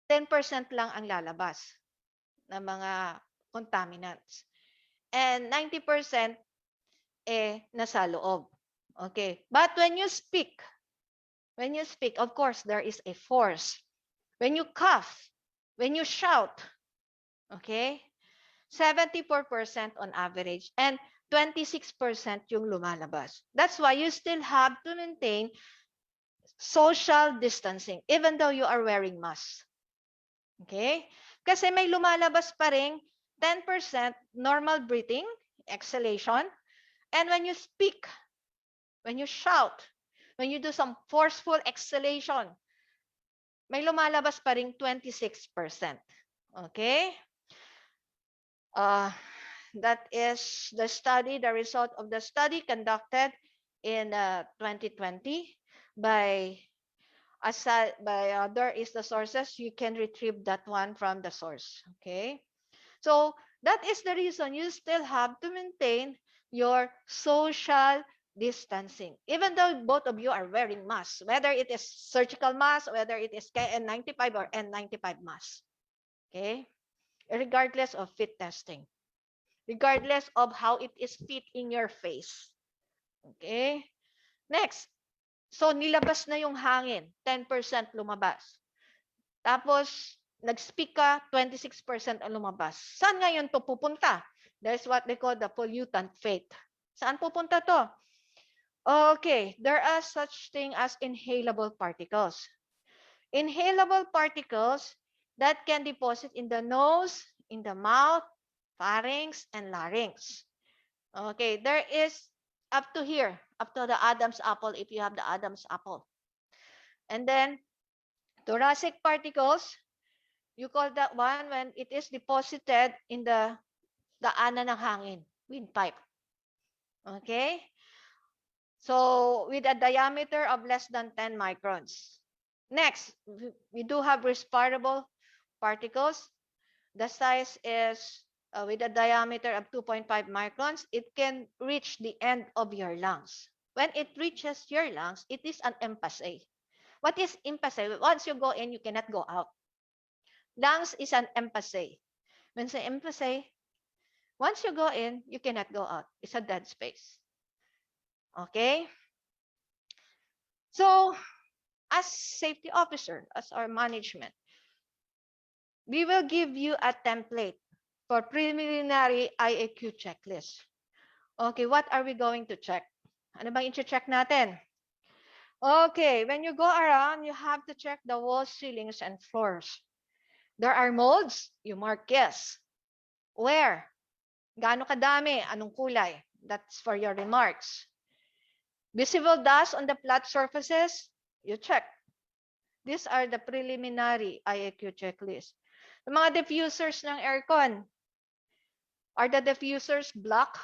10% lang ang lalabas ng mga contaminants. And 90% nasa loob. Okay. But when you speak, of course, there is a force. When you cough, when you shout, okay, 74% on average and 26% yung lumalabas. That's why you still have to maintain social distancing even though you are wearing masks. Okay? Kasi may lumalabas pa ring 10% normal breathing, exhalation, and when you speak, when you shout, when you do some forceful exhalation, may lumalabas pa ring 26%. Okay? That is the study, the result of the study conducted in 2020 by there is the sources. You can retrieve that one from the source. Okay? So that is the reason you still have to maintain your social distancing. Even though both of you are wearing masks, whether it is surgical mask, whether it is KN95 or N95 mask. Okay? Regardless of fit testing. Regardless of how it is fit in your face. Okay? Next. So, nilabas na yung hangin. 10% lumabas. Tapos, nag-speak ka, 26% ang lumabas. Saan ngayon to pupunta? That's what they call the pollutant fate. Saan pupunta to? Okay, there are such thing as inhalable particles. Inhalable particles that can deposit in the nose, in the mouth, pharynx, and larynx. Okay, there is up to here, up to the Adam's apple if you have the Adam's apple. And then, thoracic particles, you call that one when it is deposited in the daanan ng hangin, windpipe. Okay? So, with a diameter of less than 10 microns. Next, we do have respirable particles. the size is with a diameter of 2.5 microns, it can reach the end of your lungs. When it reaches your lungs, it is an impasse. What is impasse? Once you go in, you cannot go out. Lungs is an impasse. When say impasse, once you go in, you cannot go out. It's a dead space. Okay? So, as safety officer, as our management, we will give you a template for preliminary IAQ checklist. Okay, what are we going to check? Ano bang i-check natin? Okay, when you go around, you have to check the walls, ceilings, and floors. There are molds, you mark yes. Where? Gaano kadami? Anong kulay? That's for your remarks. Visible dust on the flat surfaces, you check. These are the preliminary IAQ checklist. The mga diffusers ng aircon, are the diffusers black?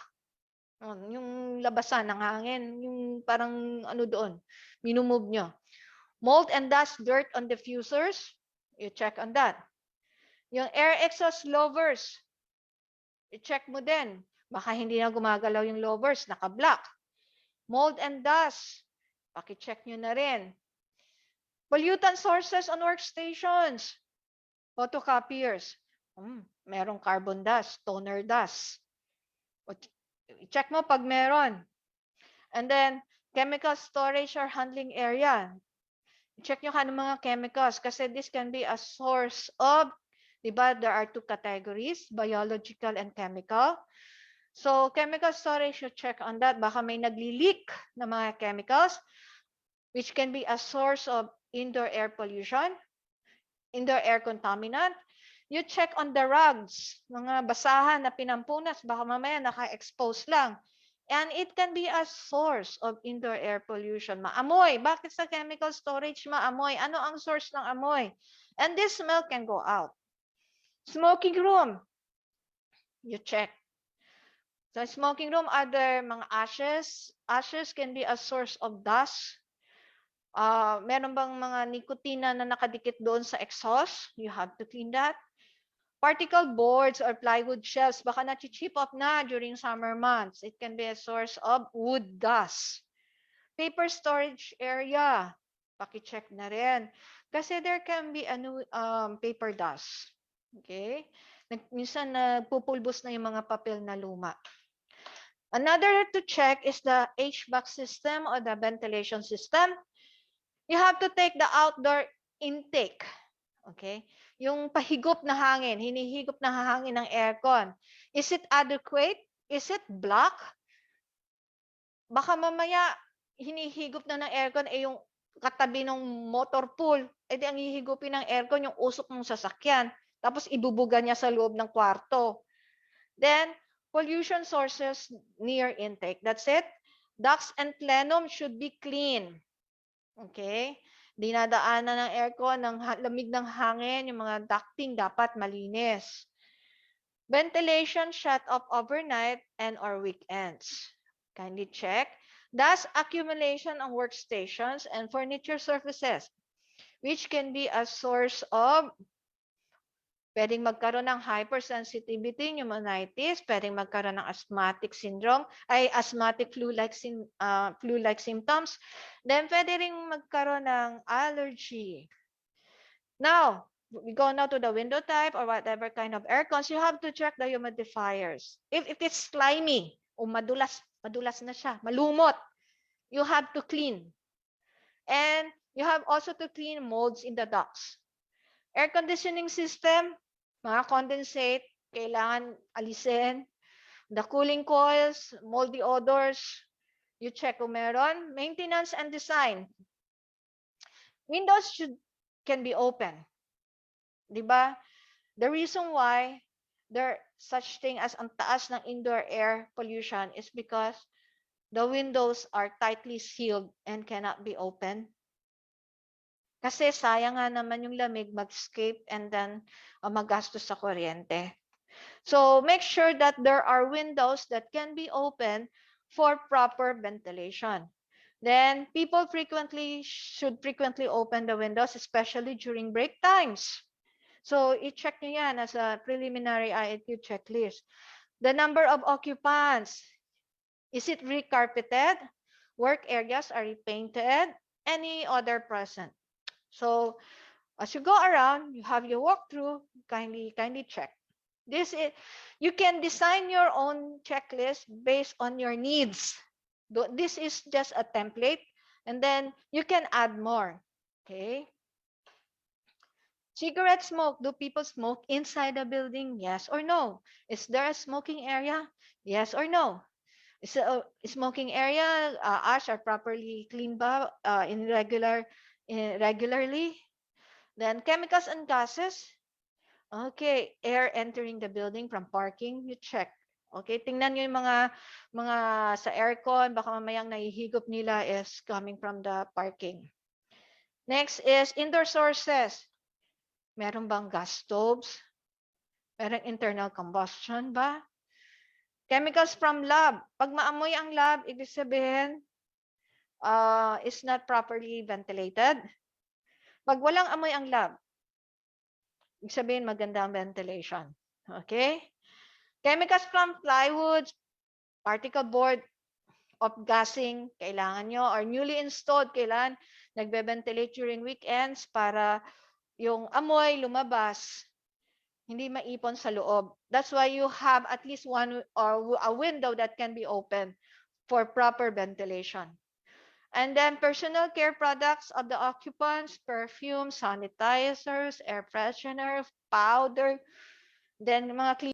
Yung labasan ng hangin, yung parang ano doon, minumove nyo. Mold and dust, dirt on diffusers, you check on that. Yung air exhaust louvers, i-check mo din. Baka hindi na gumagalaw yung louvers, naka-black. Mold and dust, paki-check nyo na rin. Pollutant sources on workstations, photocopiers, merong carbon dust, toner dust. I-check mo pag meron. And then, chemical storage or handling area. I-check nyo ka ng mga chemicals kasi this can be a source of, diba, there are two categories, biological and chemical. So, chemical storage, you check on that. Baka may nagli-leak na mga chemicals, which can be a source of indoor air pollution, indoor air contaminant. You check on the rugs, mga basahan na pinampunas, baka mamaya naka-expose lang. And it can be a source of indoor air pollution. Maamoy. Bakit sa chemical storage maamoy? Ano ang source ng amoy? And this smell can go out. Smoking room. You check. Sa smoking room, are there mga ashes? Ashes can be a source of dust. Meron bang mga nikotina na nakadikit doon sa exhaust? You have to clean that. Particle boards or plywood shelves, baka na-chip off na during summer months. It can be a source of wood dust. Paper storage area, paki-check na rin. Kasi there can be paper dust. Okay? Minsan nagpupulbos na yung mga papel na luma. Another to check is the Hvac system or the ventilation system. You have to take the outdoor intake. Okay? Yung pahigop na hangin, hinihigop na hangin ng aircon. Is it adequate? Is it black? Baka mamaya hinihigop na ng aircon yung katabi ng motor pool. Di ang hihigupin ng aircon yung usok ng sasakyan. Tapos ibubuga niya sa loob ng kwarto. Then, pollution sources near intake. That's it. Ducts and plenum should be clean. Okay? Dinadaanan ng aircon, ng lamig ng hangin, yung mga ducting dapat malinis. Ventilation shut off overnight and or weekends. Kindly check. Dust accumulation on workstations and furniture surfaces, which can be a source of pwedeng magkaroon ng hypersensitivity, pneumonitis, pwedeng magkaroon ng asthmatic syndrome, asthmatic flu-like symptoms. Then, pwede rin magkaroon ng allergy. Now, we go now to the window type or whatever kind of aircons. You have to check the humidifiers. If it's slimy o madulas na siya, malumot, you have to clean. And you have also to clean molds in the ducts. Air conditioning system, mga condensate, kailangan alisin. The cooling coils, moldy odors, you check kung meron. Maintenance and design. Windows can be open. Diba? The reason why there such thing as ang taas ng indoor air pollution is because the windows are tightly sealed and cannot be opened. Kasi sayang nga naman yung lamig mag-escape and then magastos sa kuryente. So make sure that there are windows that can be opened for proper ventilation. Then people should frequently open the windows, especially during break times. So, i-check nyo yan as a preliminary IAQ checklist. The number of occupants. Is it recarpeted? Work areas are repainted? Any other present? So, as you go around, you have your walkthrough, kindly check. This is, you can design your own checklist based on your needs. This is just a template, and then you can add more. Okay. Cigarette smoke. Do people smoke inside the building? Yes or no? Is there a smoking area? Yes or no? Is a smoking area, ash are properly cleaned ba regularly? Then chemicals and gases. Okay, air entering the building from parking, you check. Okay, tingnan nyo yung mga sa aircon, baka mamayang nahihigop nila is coming from the parking. Next is indoor sources. Meron bang gas stoves? Merong internal combustion ba? Chemicals from lab. Pag maamoy ang lab, ibig sabihin, is not properly ventilated. Pag walang amoy ang lab, ibig sabihin maganda ang ventilation. Okay? Chemicals from plywood, particle board, off-gassing, kailangan nyo, or newly installed, kailangan nagbe-ventilate during weekends para yung amoy lumabas, hindi maipon sa loob. That's why you have at least one or a window that can be open for proper ventilation. And then personal care products of the occupants, perfume, sanitizers, air freshener, powder, then mga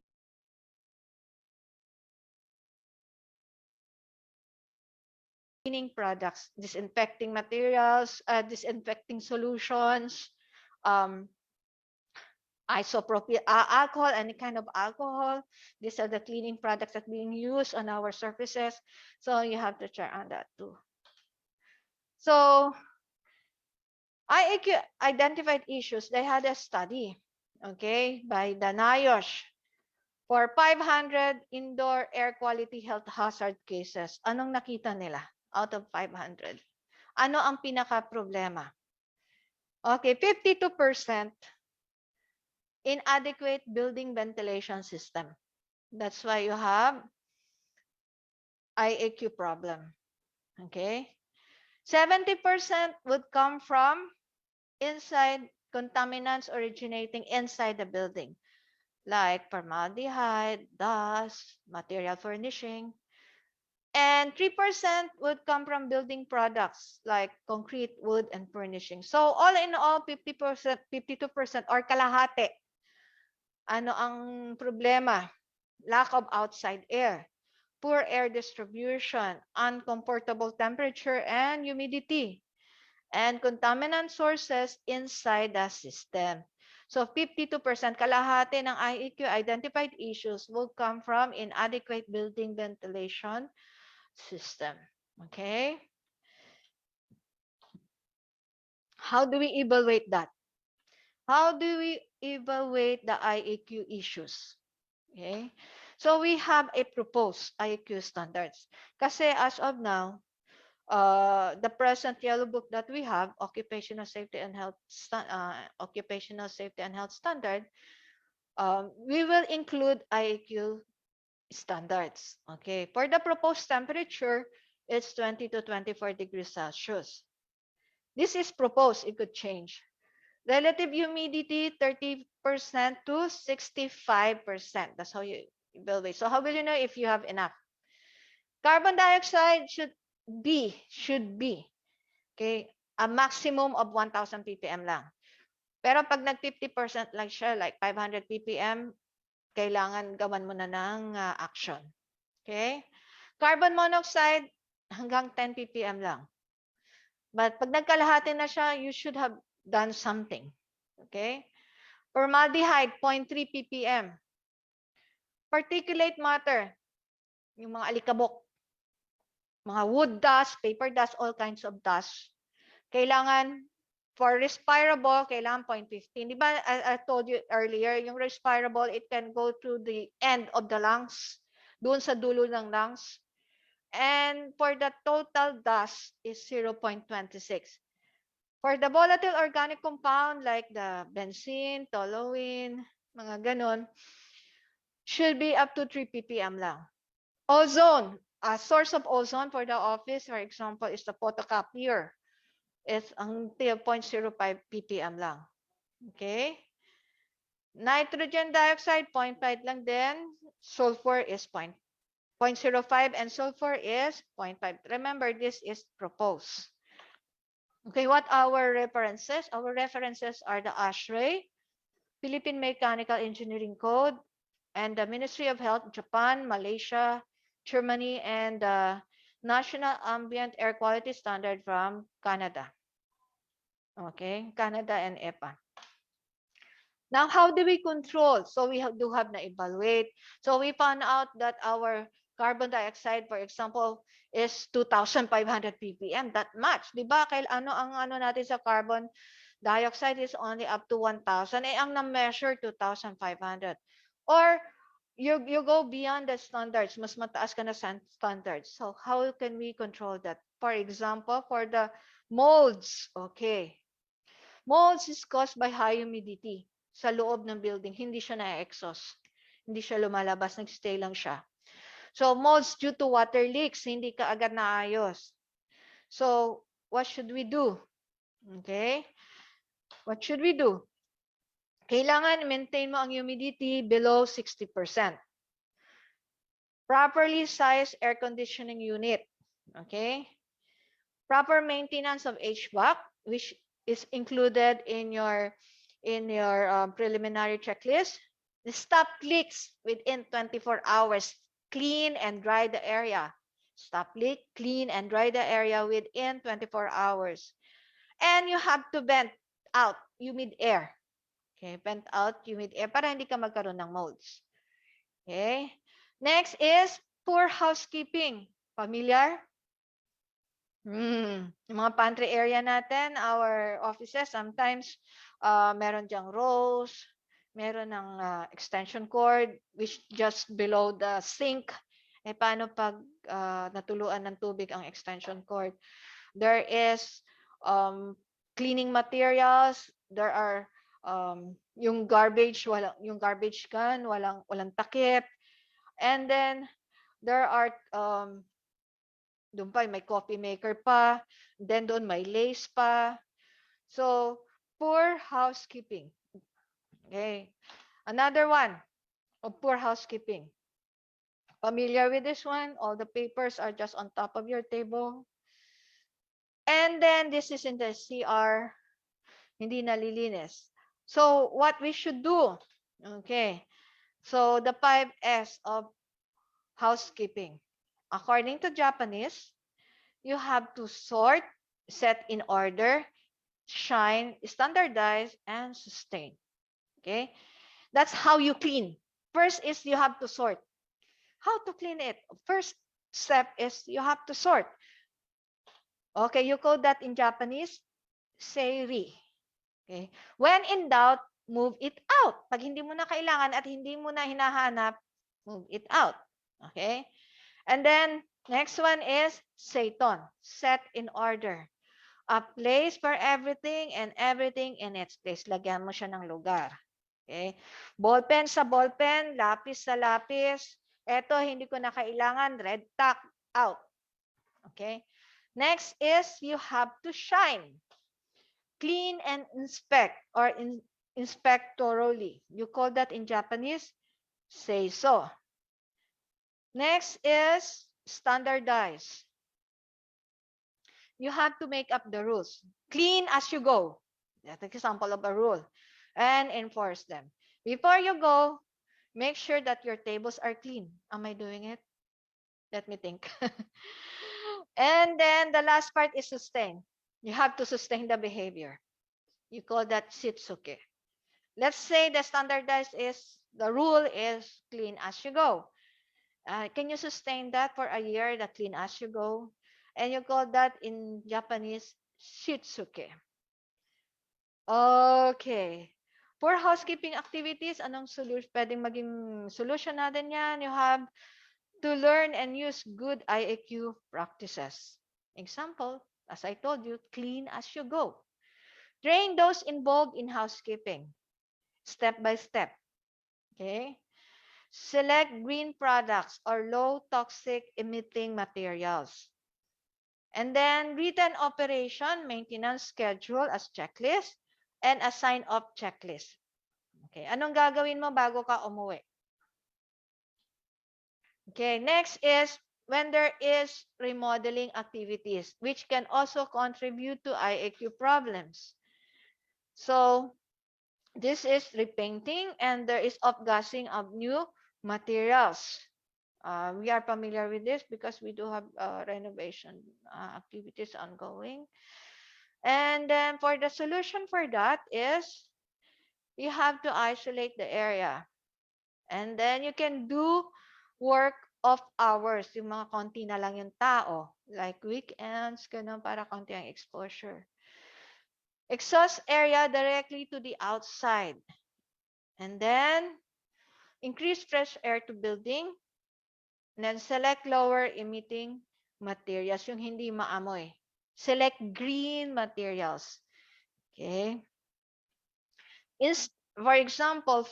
cleaning products, disinfecting materials, disinfecting solutions, isopropyl alcohol, any kind of alcohol. These are the cleaning products that are being used on our surfaces. So you have to check on that too. So IAQ identified issues. They had a study, okay, by the MagOSH for 500 indoor air quality health hazard cases. Anong nakita nila out of 500? Ano ang pinaka-problema? Okay, 52% inadequate building ventilation system. That's why you have IAQ problem. Okay? 70% would come from inside contaminants originating inside the building, like formaldehyde, dust, material furnishing. And 3% would come from building products like concrete, wood, and furnishing. So all in all, 50%, 52% or kalahati. Ano ang problema? Lack of outside air, poor air distribution, uncomfortable temperature and humidity, and contaminant sources inside the system. So 52%, kalahati ng IAQ identified issues will come from inadequate building ventilation system. Okay? How do we evaluate that? How do we evaluate the IAQ issues? Okay? So we have a proposed IAQ standards. Kasi as of now, the present yellow book that we have, Occupational Safety and Health Standard, we will include IAQ standards. Okay, for the proposed temperature, it's 20 to 24 degrees Celsius. This is proposed, it could change. Relative humidity, 30% to 65%. That's how you evaluate. So how will you know if you have enough? Carbon dioxide should be, okay, a maximum of 1,000 ppm lang. Pero pag nag 50% lang siya, like 500 ppm, kailangan gawan mo na ng action. Okay? Carbon monoxide, hanggang 10 ppm lang. But pag nagkalahati na siya, you should have done something. Okay? Formaldehyde, 0.3 ppm. Particulate matter, yung mga alikabok, mga wood dust, paper dust, all kinds of dust. Kailangan, for respirable, kailangan 0.15. Di ba, I told you earlier, yung respirable, it can go to the end of the lungs, doon sa dulo ng lungs. And for the total dust is 0.26. For the volatile organic compound like the benzene, toluene, mga ganon, should be up to 3 ppm lang. Ozone, a source of ozone for the office, for example, is the photocopier. It's until 0.05 ppm lang. Okay? Nitrogen dioxide, 0.5 lang din. Sulfur is 0.05 and sulfur is 0.5. Remember, this is proposed. Okay, what our references? Our references are the ASHRAE, Philippine Mechanical Engineering Code, and the Ministry of Health, Japan, Malaysia, Germany, and the National Ambient Air Quality Standard from Canada. Okay, Canada and EPA. Now, how do we control? So we do have na evaluate. So we found out that our carbon dioxide, for example, is 2,500 ppm. That much. Di ba? Ano ang ano natin sa carbon dioxide is only up to 1,000. Eh, ang na-measure, 2,500. Or you go beyond the standards. Mas mataas ka na standards. So how can we control that? For example, for the molds. Okay. Molds is caused by high humidity sa loob ng building. Hindi siya na-exhaust. Hindi siya lumalabas. Nag-stay lang siya. So, molds due to water leaks. Hindi ka agad naayos. So, what should we do? Okay? What should we do? Kailangan maintain mo ang humidity below 60%. Properly sized air conditioning unit. Okay? Proper maintenance of HVAC, which is included in your preliminary checklist. Stop leaks within 24 hours. Clean and dry the area. Stop leak, clean and dry the area within 24 hours. And you have to vent out humid air. Okay, vent out humid air para hindi ka magkaroon ng molds. Okay. Next is poor housekeeping. Familiar? Yung mga pantry area natin, our offices, sometimes meron diyang rows, meron ng extension cord, which just below the sink. Eh, paano pag natuluan ng tubig ang extension cord? There is cleaning materials, there are yung garbage can, walang takip. And then, there are doon pa may coffee maker pa, then doon may lace pa. So, poor housekeeping. Okay. Another one of poor housekeeping. Familiar with this one? All the papers are just on top of your table. And then this is in the CR, hindi nalilinis. So, what we should do? Okay. So, the 5S of housekeeping. According to Japanese, you have to sort, set in order, shine, standardize, and sustain. Okay? That's how you clean. First is you have to sort. How to clean it? First step is you have to sort. Okay, you call that in Japanese, seiri. Okay? When in doubt, move it out. Pag hindi mo na kailangan at hindi mo na hinahanap, move it out. Okay? And then, next one is Seiton, set in order. A place for everything and everything in its place. Lagyan mo siya ng lugar. Okay? Ballpen sa ballpen, lapis sa lapis. Ito, hindi ko na kailangan, red tack, out. Okay? Next is you have to shine. Clean and inspect or inspect thoroughly. You call that in Japanese, seiso. Next is standardize. You have to make up the rules. Clean as you go. That's an example of a rule. And enforce them. Before you go, make sure that your tables are clean. Am I doing it? Let me think. And then the last part is sustain. You have to sustain the behavior. You call that shitsuke. Let's say the standardized is, the rule is clean as you go. Can you sustain that for a year, the clean as you go? And you call that in Japanese, shitsuke. Okay. For housekeeping activities, anong pwedeng maging solution natin yan? You have to learn and use good IAQ practices. Example, as I told you, clean as you go. Train those involved in housekeeping, step by step. Okay? Select green products or low toxic emitting materials. And then written operation, maintenance schedule as checklist, and a sign-off checklist. Okay, anong gagawin mo bago ka umuwi? Okay, next is when there is remodeling activities, which can also contribute to IAQ problems. So, this is repainting and there is off-gassing of new materials. We are familiar with this because we do have renovation activities ongoing. And then for the solution for that is you have to isolate the area. And then you can do work off hours, yung mga konti na lang yung tao, like weekends, ganun, para konti ang exposure. Exhaust area directly to the outside. And then, increase fresh air to building. And then, select lower emitting materials, yung hindi maamoy. Select green materials. Okay? For example,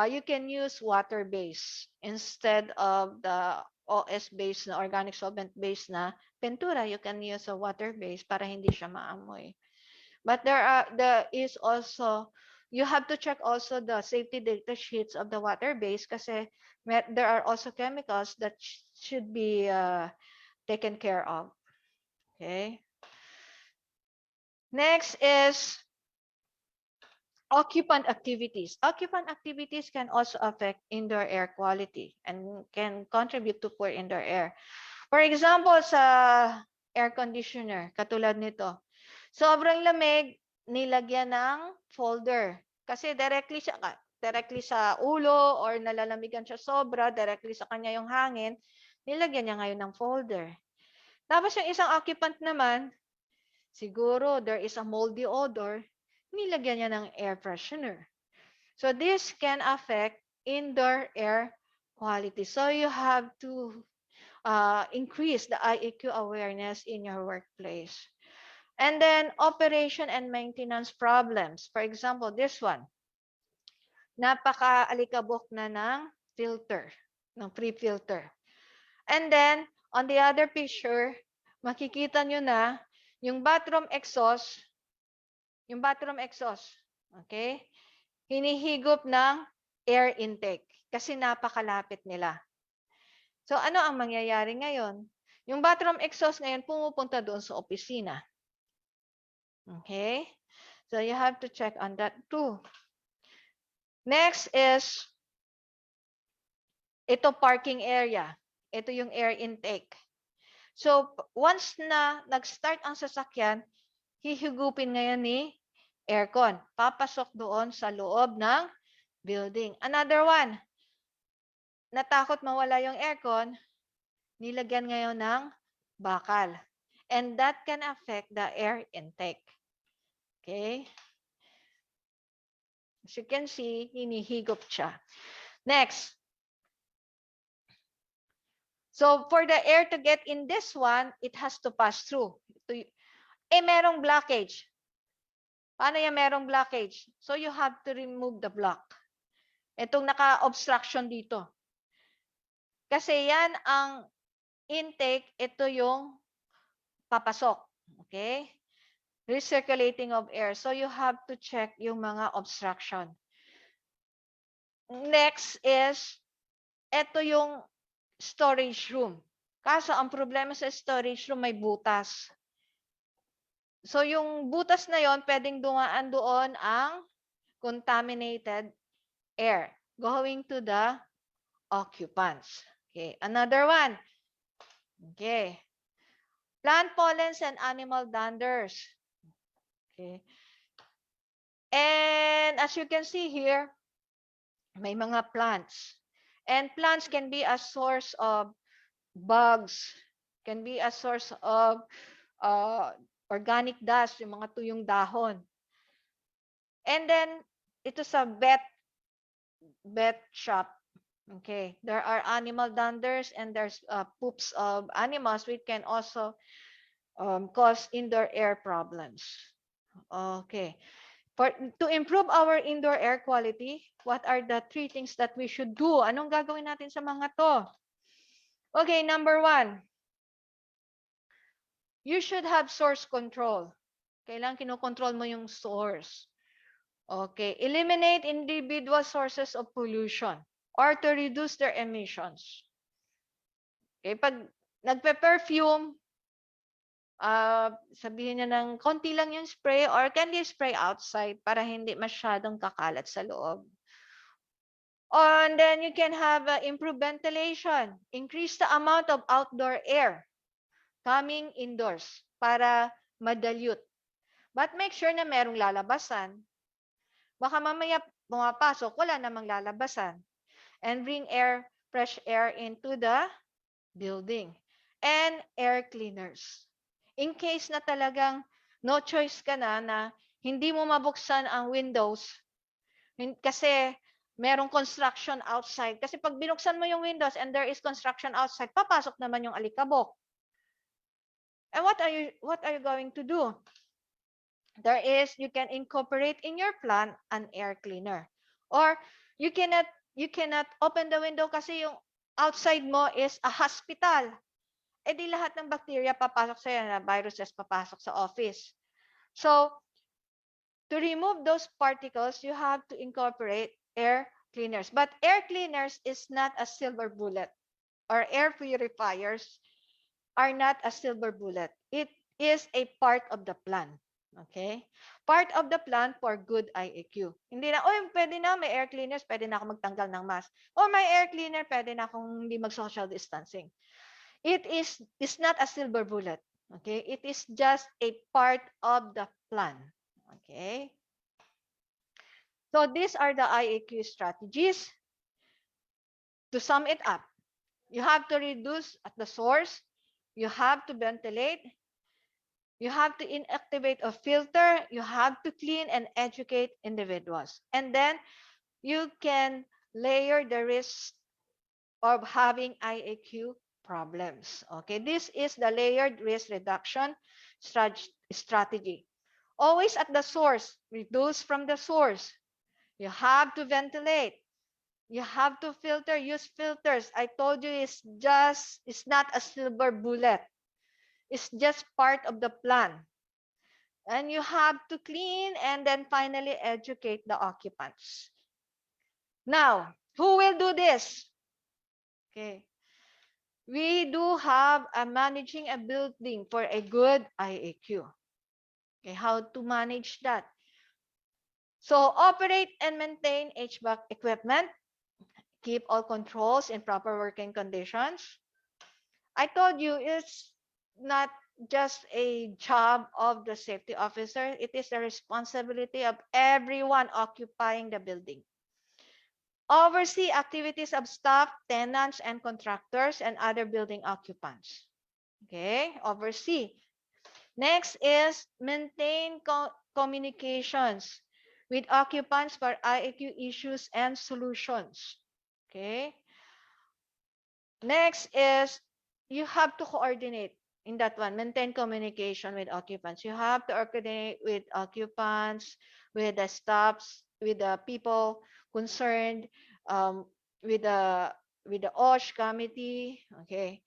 you can use water-based instead of the OS-based na organic solvent-based na pintura. You can use a water-based para hindi siya maamoy. But there is also, you have to check also the safety data sheets of the water-based kasi there are also chemicals that should be taken care of. Okay. Next is occupant activities. Occupant activities can also affect indoor air quality and can contribute to poor indoor air. For example, sa air conditioner, katulad nito, sobrang lamig, nilagyan ng folder. Kasi directly sa ulo or nalalamigan siya sobra, directly sa kanya yung hangin, nilagyan niya ngayon ng folder. Tapos yung isang occupant naman, siguro there is a moldy odor, nilagyan niya ng air freshener. So this can affect indoor air quality. So you have to increase the IAQ awareness in your workplace. And then operation and maintenance problems. For example, this one. Napaka-alikabok na ng filter, ng pre-filter. And then, on the other picture, makikita nyo na yung bathroom exhaust, okay, hinihigop ng air intake kasi napakalapit nila. So, ano ang mangyayari ngayon? Yung bathroom exhaust ngayon pumupunta doon sa opisina. Okay? So, you have to check on that too. Next is, ito parking area. Ito yung air intake. So, once na nag-start ang sasakyan, hihigupin ngayon ni aircon. Papasok doon sa loob ng building. Another one, natakot mawala yung aircon, nilagyan ngayon ng bakal. And that can affect the air intake. Okay? As you can see, hinihigop siya. Next. So, for the air to get in this one, it has to pass through. Merong blockage. Paano yung merong blockage? So, you have to remove the block. Itong naka-obstruction dito. Kasi yan ang intake, ito yung papasok. Okay? Recirculating of air. So, you have to check yung mga obstruction. Next is, ito yung storage room. Kaso, ang problema sa storage room, may butas. So, yung butas na yon, pwedeng dumaan doon ang contaminated air going to the occupants. Okay, another one. Okay. Plant pollens and animal danders. Okay. And as you can see here, may mga plants. And plants can be a source of bugs, can be a source of organic dust, yung mga tuyong dahon. And then, ito sa vet shop. Okay, there are animal danders and there's poops of animals which can also cause indoor air problems. Okay. To improve our indoor air quality, what are the 3 things that we should do? Anong gagawin natin sa mga to? Okay, number 1. You should have source control. Kailangan kinokontrol mo yung source. Okay, eliminate individual sources of pollution or to reduce their emissions. Okay, pag nagpe-perfume, sabihin niya ng konti lang yung spray or candy spray outside para hindi masyadong kakalat sa loob. And then you can have improved ventilation. Increase the amount of outdoor air coming indoors para madalute. But make sure na merong lalabasan. Baka mamaya pumapasok, wala namang lalabasan. And bring fresh air into the building. And air cleaners. In case na talagang no choice ka na hindi mo mabuksan ang windows kasi merong construction outside. Kasi pag binuksan mo yung windows and there is construction outside, papasok naman yung alikabok. And what are you going to do? You can incorporate in your plan an air cleaner. Or you cannot open the window kasi yung outside mo is a hospital. Eh di lahat ng bacteria papasok sa'yo na viruses papasok sa office. So, to remove those particles, you have to incorporate air cleaners. But air cleaners is not a silver bullet, or air purifiers are not a silver bullet. It is a part of the plan. Okay? Part of the plan for good IAQ. Hindi na, pwede na, may air cleaners, pwede na ako magtanggal ng mask. O may air cleaner, pwede na akong hindi mag-social distancing. It's not a silver bullet. Okay? It is just a part of the plan. Okay? So these are the IAQ strategies. To sum it up, you have to reduce at the source, you have to ventilate, you have to inactivate a filter, you have to clean and educate individuals. And then you can layer the risk of having IAQ problems. Okay, this is the layered risk reduction strategy. Always at the source, reduce from the source. You have to ventilate. You have to filter, use filters. I told you it's not a silver bullet. It's just part of the plan. And you have to clean and then finally educate the occupants. Now, who will do this? Okay. We do have a managing a building for a good IAQ. Okay, how to manage that? So, operate and maintain HVAC equipment. Keep all controls in proper working conditions. I told you it's not just a job of the safety officer. It is the responsibility of everyone occupying the building. Oversee activities of staff, tenants, and contractors and other building occupants. Okay, oversee. Next is maintain communications with occupants for IAQ issues and solutions. Okay. Next is you have to coordinate in that one. Maintain communication with occupants. You have to coordinate with occupants, with the staffs, with the people concerned, with the OSH committee. Okay.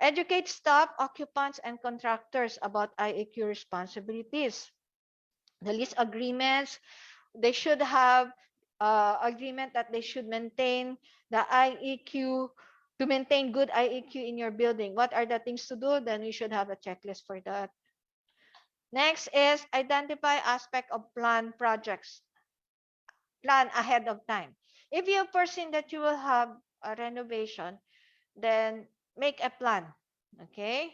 Educate staff, occupants, and contractors about IAQ responsibilities. The lease agreements, they should have agreement that they should maintain the IEQ, to maintain good IEQ in your building. What are the things to do? Then we should have a checklist for that. Next is identify aspect of plan projects. Plan ahead of time. If you foreseen that you will have a renovation, then make a plan. Okay?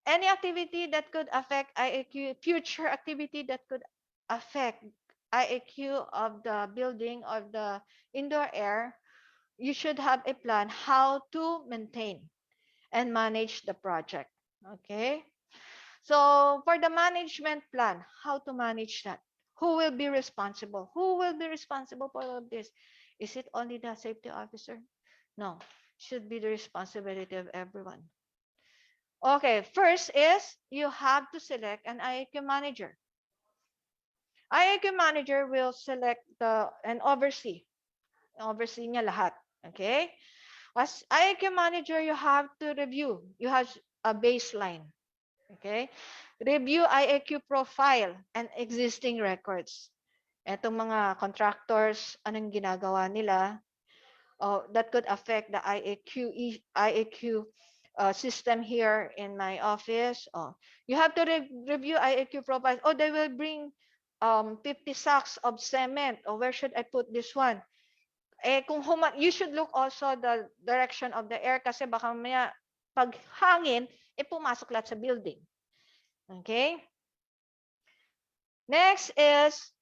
Any activity that could affect IAQ, future activity that could affect IAQ of the building or the indoor air, you should have a plan how to maintain and manage the project. Okay? So for the management plan, how to manage that? Who will be responsible? Who will be responsible for all of this? Is it only the safety officer? No, it should be the responsibility of everyone. Okay, first is you have to select an IAQ manager. IAQ manager will select and oversee niya lahat. Okay? As IAQ manager, you have to review. You have a baseline. Okay? Review IAQ profile and existing records. Etong mga contractors, anong ginagawa nila, that could affect the IAQ system here in my office. You have to review IAQ profiles. They will bring 50 sacks of cement. Where should I put this one? You should look also the direction of the air kasi baka mamaya pag hangin, pumasok lahat sa building. Okay? Next is,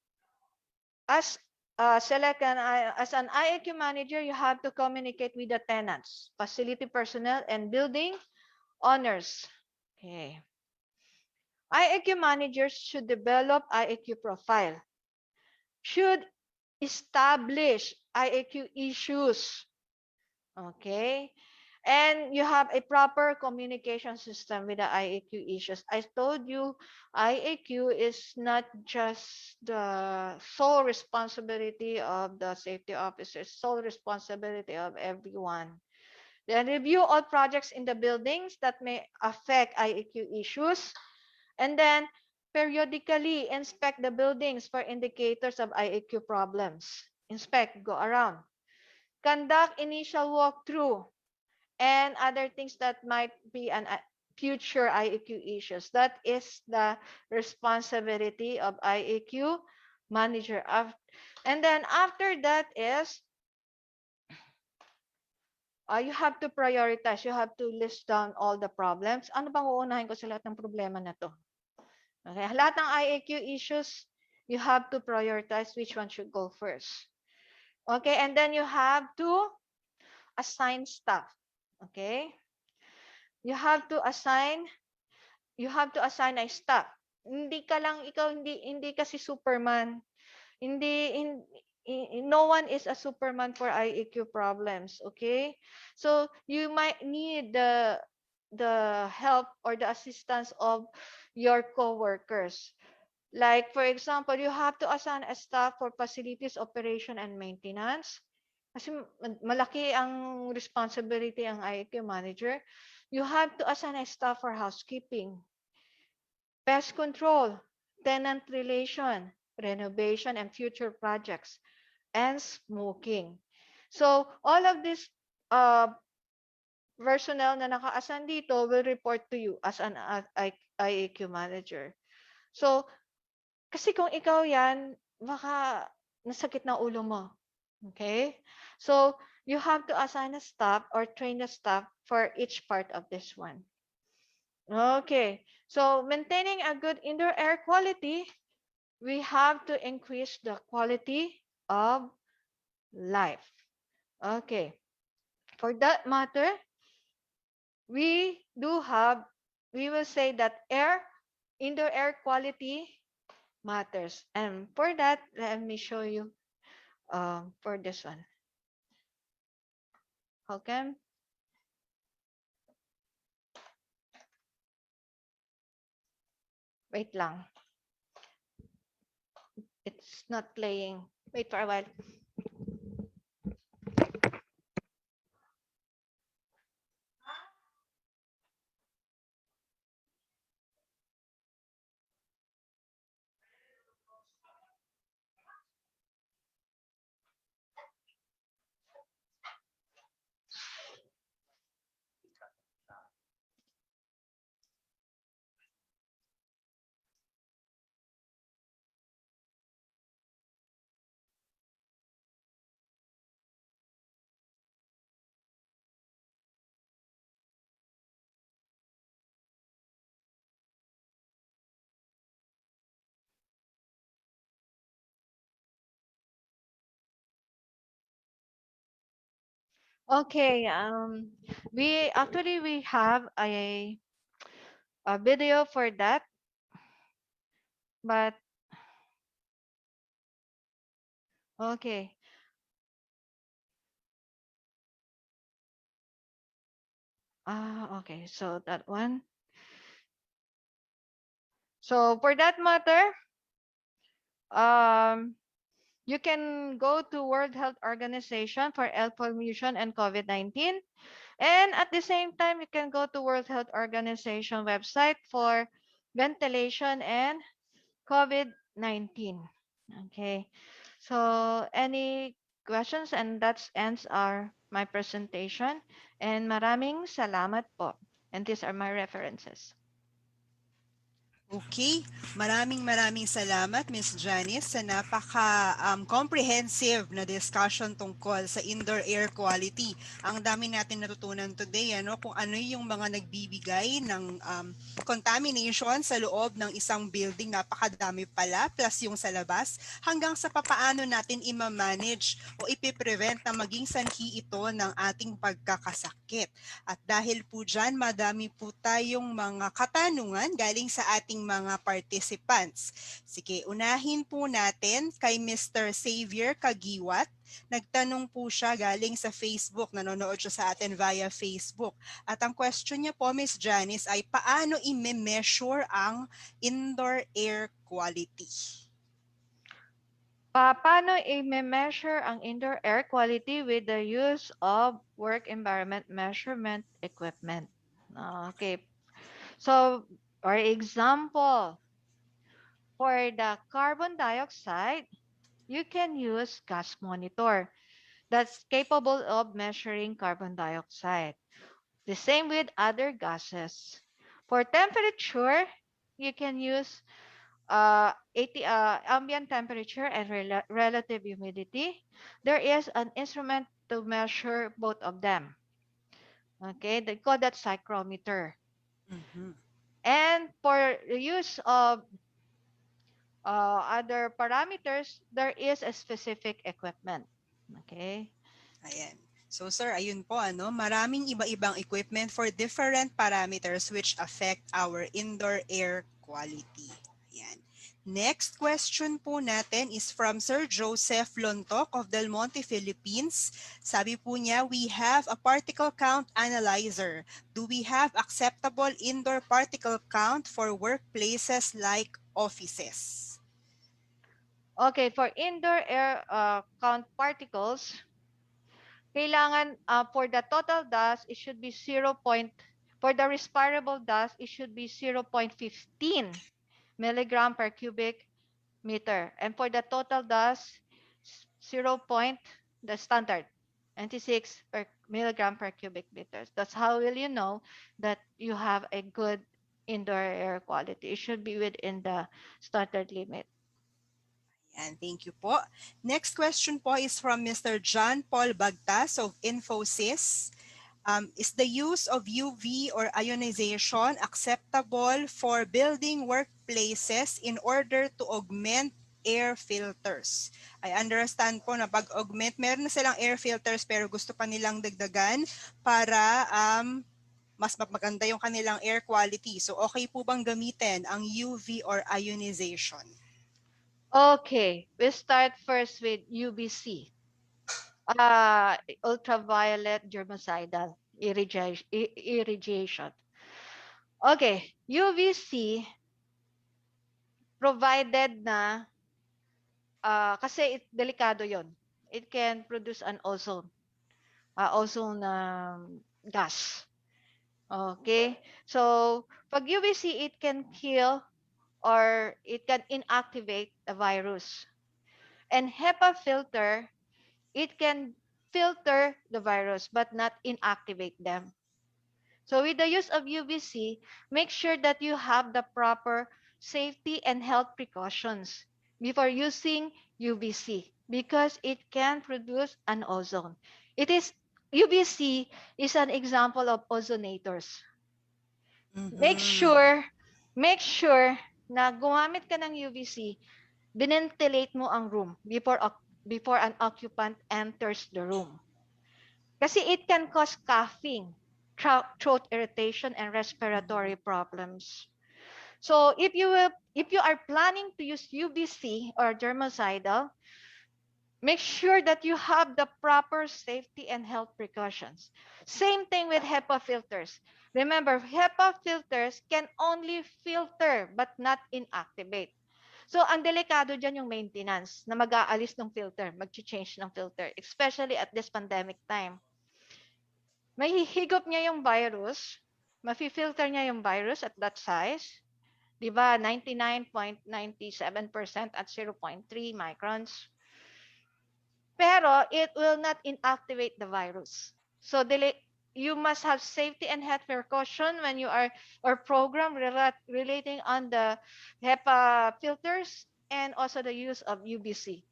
as an IAQ manager, you have to communicate with the tenants, facility personnel, and building owners. Okay. IAQ managers should develop IAQ profile, should establish IAQ issues. Okay. And you have a proper communication system with the IAQ issues. I told you, IAQ is not just the sole responsibility of the safety officers, sole responsibility of everyone. Then review all projects in the buildings that may affect IAQ issues. And then periodically inspect the buildings for indicators of IAQ problems. Inspect, go around. Conduct initial walkthrough and other things that might be an future IAQ issues. That is the responsibility of IAQ manager. And then after that is, you have to prioritize. You have to list down all the problems. Ano bang uunahin ko sa lahat ng problema na to? Okay, lahat ng IAQ issues, you have to prioritize which one should go first. Okay, and then you have to assign staff. Okay? You have to assign a staff. Hindi ka lang ikaw, hindi kasi Superman. No one is a Superman for IAQ problems, okay? So you might need the help or the assistance of your coworkers. Like for example, you have to assign a staff for facilities operation and maintenance. Kasi malaki ang responsibility ang IAQ manager. You have to assign a staff for housekeeping, pest control, tenant relation, renovation and future projects, and smoking. So all of these personnel na naka-assign dito will report to you as an IAQ manager. So kasi kung ikaw yan, baka nasakit na ulo mo. Okay? So, you have to assign a staff or train a staff for each part of this one. Okay. So, maintaining a good indoor air quality, we have to increase the quality of life. Okay. For that matter, we will say that indoor air quality matters. And for that, let me show you for this one. Okay. Wait lang. It's not playing. Wait for a while. Okay, we have a video for that, but okay. Okay, so that one. So for that matter, You can go to World Health Organization for air pollution and COVID-19. And at the same time, you can go to World Health Organization website for ventilation and COVID-19. Okay. So any questions? And that ends my presentation. And maraming salamat po. And these are my references. Okay, maraming salamat Miss Janice sa napaka comprehensive na discussion tungkol sa indoor air quality. Ang dami natin natutunan today kung ano yung mga nagbibigay ng contamination sa loob ng isang building, napakadami pala, plus yung sa labas, hanggang sa papaano natin i-manage o ipiprevent na maging sanhi ito ng ating pagkakasakit. At dahil po dyan, madami po tayong mga katanungan galing sa ating mga participants. Sige, unahin po natin kay Mr. Xavier Kagiwat. Nagtanong po siya galing sa Facebook. Nanonood siya sa atin via Facebook. At ang question niya po, Miss Janice, ay paano i-measure ang indoor air quality? Paano i-measure ang indoor air quality with the use of work environment measurement equipment? Okay. So, for example, for the carbon dioxide, you can use gas monitor that's capable of measuring carbon dioxide. The same with other gases. For temperature, you can use ambient temperature and relative humidity. There is an instrument to measure both of them. Okay, they call that psychrometer. And for the use of other parameters, there is a specific equipment. Okay. Ayan. So sir, ayun po maraming iba-ibang equipment for different parameters which affect our indoor air quality. Ayan. Next question po natin is from Sir Joseph Lontok of Del Monte, Philippines. Sabi po niya, we have a particle count analyzer. Do we have acceptable indoor particle count for workplaces like offices? Okay, for indoor air count particles, kailangan for the total dust, it should be 0. For the respirable dust, it should be 0.15 milligram per cubic meter. And for the total dust, 0. The standard, 96 milligram per cubic meters. That's how will you know that you have a good indoor air quality. It should be within the standard limit. And thank you po. Next question po is from Mr. John Paul Bagtas of Infosys. Is the use of UV or ionization acceptable for building workplaces in order to augment air filters? I understand po na pag-augment, meron na silang air filters pero gusto pa nilang dagdagan para mas maganda yung kanilang air quality. So okay po bang gamitin ang UV or ionization? Okay, we start first with UVC. Ultraviolet germicidal irradiation. Okay, UVC provided na kasi delikado yon. It can produce an ozone gas. Okay, so pag UVC, it can kill or it can inactivate the virus. And Hepa filter, it can filter the virus but not inactivate them. So with the use of UVC, make sure that you have the proper safety and health precautions before using UVC because it can produce an ozone. UVC is an example of ozonators. Make sure na gumamit ka ng UVC, ventilate mo ang room before an occupant enters the room. Kasi it can cause coughing, throat irritation, and respiratory problems. So if you are planning to use UVC or germicidal, make sure that you have the proper safety and health precautions. Same thing with Hepa filters. Remember, Hepa filters can only filter but not inactivate. So, ang delikado dyan yung maintenance na mag-aalis ng filter, mag-change ng filter, especially at this pandemic time. May hihigop niya yung virus, mafi-filter niya yung virus at that size, di ba, 99.97% at 0.3 microns. Pero it will not inactivate the virus. So you must have safety and health precaution when you are or program relating on the HEPA filters and also the use of UVC.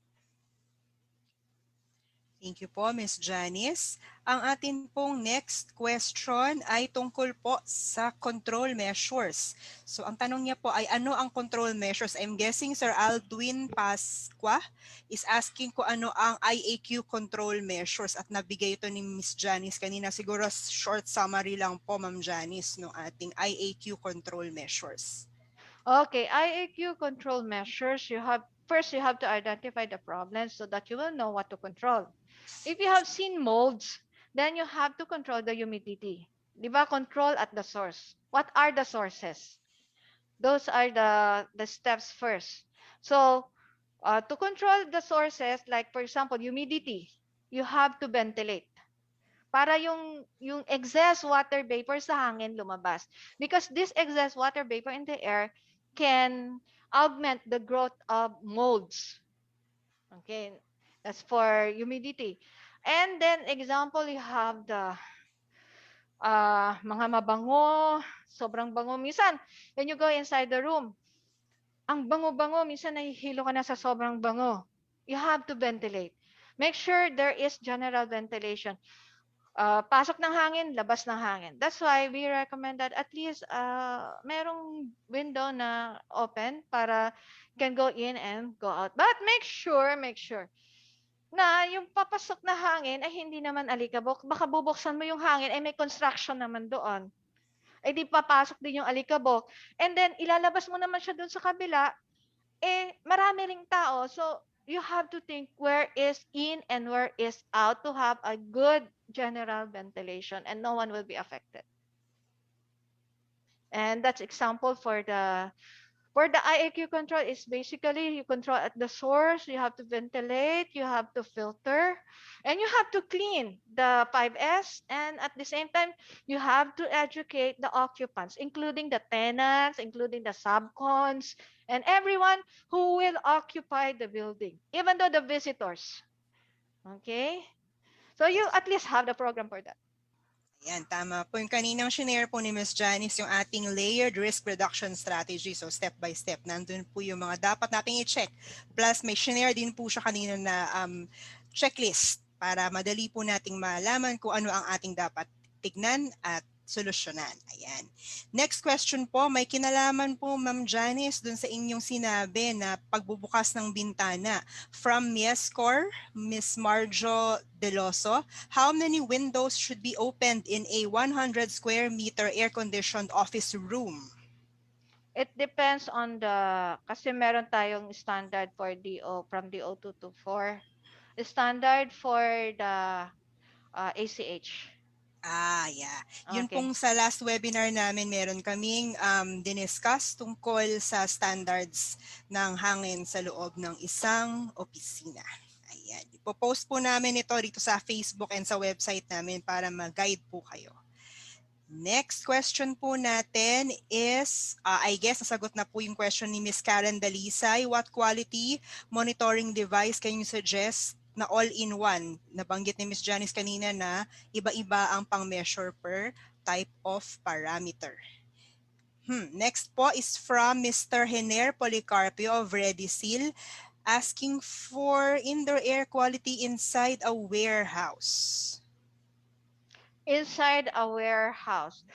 Thank you po, Ms. Janice. Ang atin pong next question ay tungkol po sa control measures. So ang tanong niya po ay ano ang control measures? I'm guessing Sir Aldwin Pasqua is asking ko ano ang IAQ control measures at nabigay ito ni Ms. Janice kanina. Siguro short summary lang po, Ma'am Janice, no ating IAQ control measures. Okay, IAQ control measures, you have to identify the problems so that you will know what to control. If you have seen molds, then you have to control the humidity. Di ba? Control at the source. What are the sources? Those are the steps first. So, to control the sources, like for example, humidity, you have to ventilate. Para yung excess water vapor sa hangin lumabas. Because this excess water vapor in the air can augment the growth of molds. Okay, that's for humidity. And then example, you have the mga mabango, sobrang bango. Minsan, when you go inside the room, ang bango-bango, minsan nahihilo ka na sa sobrang bango. You have to ventilate. Make sure there is general ventilation. Pasok ng hangin, labas ng hangin. That's why we recommend that at least merong window na open para can go in and go out. But make sure na yung papasok na hangin ay hindi naman alikabok. Baka bubuksan mo yung hangin ay may construction naman doon. Ay di papasok din yung alikabok. And then ilalabas mo naman siya doon sa kabila, marami ring tao. So you have to think where is in and where is out to have a good general ventilation and no one will be affected. And that's example for the IAQ control is basically you control at the source, you have to ventilate, you have to filter, and you have to clean the 5S, and at the same time, you have to educate the occupants, including the tenants, including the subcons, and everyone who will occupy the building, even though the visitors. Okay? So you at least have the program for that. Ayan, tama po. Yung kaninang shinare po ni Ms. Janice, yung ating layered risk reduction strategy. So step by step, nandun po yung mga dapat nating i-check. Plus may shinare din po siya kanina na checklist para madali po nating malaman kung ano ang ating dapat tignan at solusyonan. Ayan. Next question po, may kinalaman po Ma'am Janice dun sa inyong sinabi na pagbubukas ng bintana. From Miescor, Ms. Marjo Deloso, how many windows should be opened in a 100 square meter air-conditioned office room? It depends on kasi meron tayong standard for DO from DO 224. Standard for the ACH. Yeah. Yun Okay. pong sa last webinar namin, meron kaming diniscuss tungkol sa standards ng hangin sa loob ng isang opisina. Ayan. Ipopost po namin ito dito sa Facebook and sa website namin para mag-guide po kayo. Next question po natin is, I guess nasagot na po yung question ni Ms. Karen Dalisay. What quality monitoring device can you suggest na all-in-one? Nabanggit ni Ms. Janice kanina na iba-iba ang pang-measure per type of parameter. Next po is from Mr. Hener Policarpio of Redisil, asking for indoor air quality inside a warehouse. Inside a warehouse.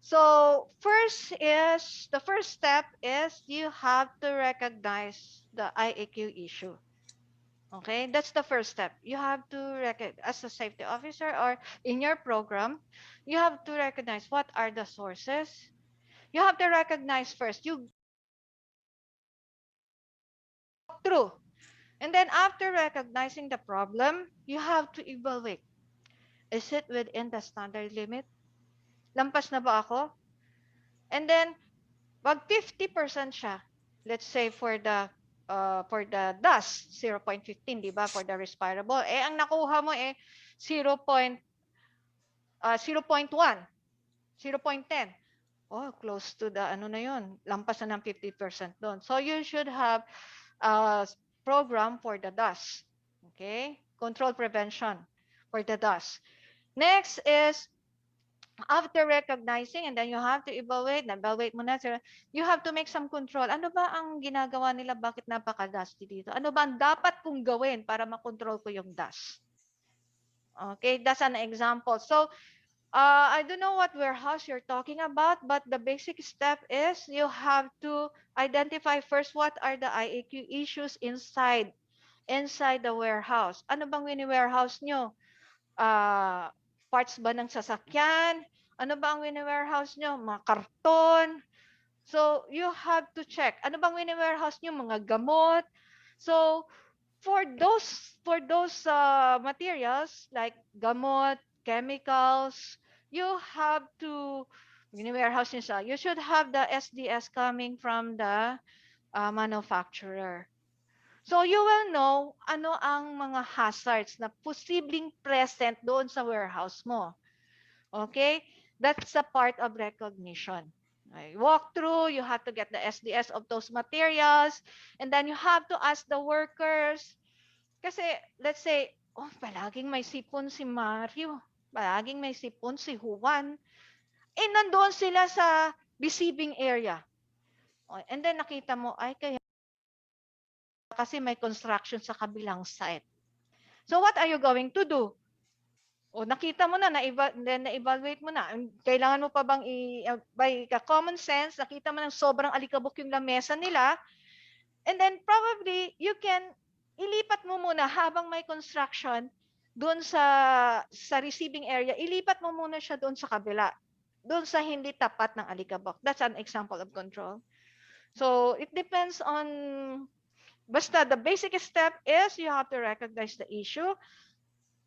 So the first step is you have to recognize the IAQ issue. Okay, that's the first step. You have to recognize, as a safety officer or in your program, you have to recognize what are the sources. You have to recognize first, you walk through. And then after recognizing the problem, you have to evaluate. Is it within the standard limit? Lampas na ba ako? And then, wag 50% siya. Let's say for the for the dust, 0.15, di ba? For the respirable. Eh, ang nakuha mo 0.1, 0.10. Oh, close to the, ano na yun, lampas na ng 50% doon. So, you should have a program for the dust. Okay? Control prevention for the dust. Next is, after recognizing, and then you have to evaluate mo na, you have to make some control. Ano ba ang ginagawa nila? Bakit napaka-dusty dito? Ano ba ang dapat kong gawin para makontrol ko yung dust? Okay, that's an example. So, I don't know what warehouse you're talking about, but the basic step is you have to identify first what are the IAQ issues inside the warehouse. Ano bang wini-warehouse nyo? Parts ba ng sasakyan? Ano ba ang wini-warehouse nyo? Mga karton? So, you have to check. Ano bang wini-warehouse nyo? Mga gamot? So, for those materials like gamot, chemicals, you have to warehouse nyo you should have the SDS coming from the manufacturer. So you will know ano ang mga hazards na posibleng present doon sa warehouse mo. Okay? That's a part of recognition. Walk through, you have to get the SDS of those materials, and then you have to ask the workers. Kasi, let's say, oh, palaging may sipon si Mario. Palaging may sipon si Juan. Eh, nandoon sila sa receiving area. And then nakita mo, ay, kaya kasi may construction sa kabilang site. So, what are you going to do? O, nakita mo na, na-evaluate mo na. Kailangan mo pa bang, by common sense, nakita mo na sobrang alikabok yung lamesa nila. And then, probably, you can ilipat mo muna habang may construction doon sa receiving area, ilipat mo muna siya doon sa kabila, doon sa hindi tapat ng alikabok. That's an example of control. So, it depends on, basta the basic step is you have to recognize the issue,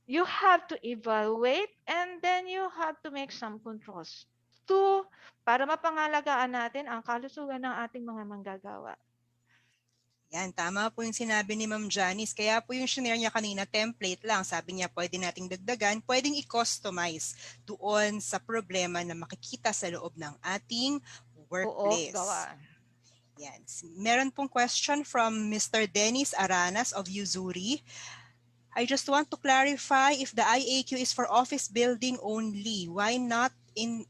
you have to evaluate, and then you have to make some controls para mapangalagaan natin ang kalusugan ng ating mga manggagawa. Yan, tama po yung sinabi ni Ma'am Janice. Kaya po yung shinare niya kanina, template lang. Sabi niya, pwede nating dagdagan, pwedeng i-customize doon sa problema na makikita sa loob ng ating workplace. Oo, gawa. Yan. Meron pong question from Mr. Dennis Aranas of Uzuri. I just want to clarify if the IAQ is for office building only. Why not in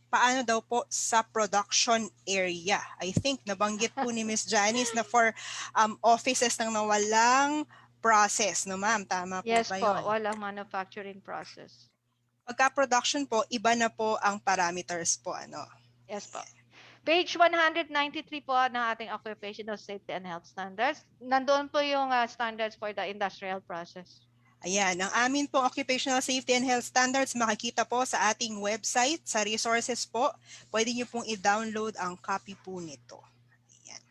paano daw po sa production area? I think nabanggit po ni Ms. Janice na for offices nang nawalang process, no ma'am? Tama po Yes ba po, yun? walang manufacturing process. Pagka-production po, iba na po ang parameters po. Yes po. Page 193 po ng ating Occupational Safety and Health Standards. Nandoon po yung standards for the industrial process. Ayan, ang amin pong Occupational Safety and Health Standards makikita po sa ating website, sa resources po. Pwede niyo pong i-download ang copy po nito. Ayan.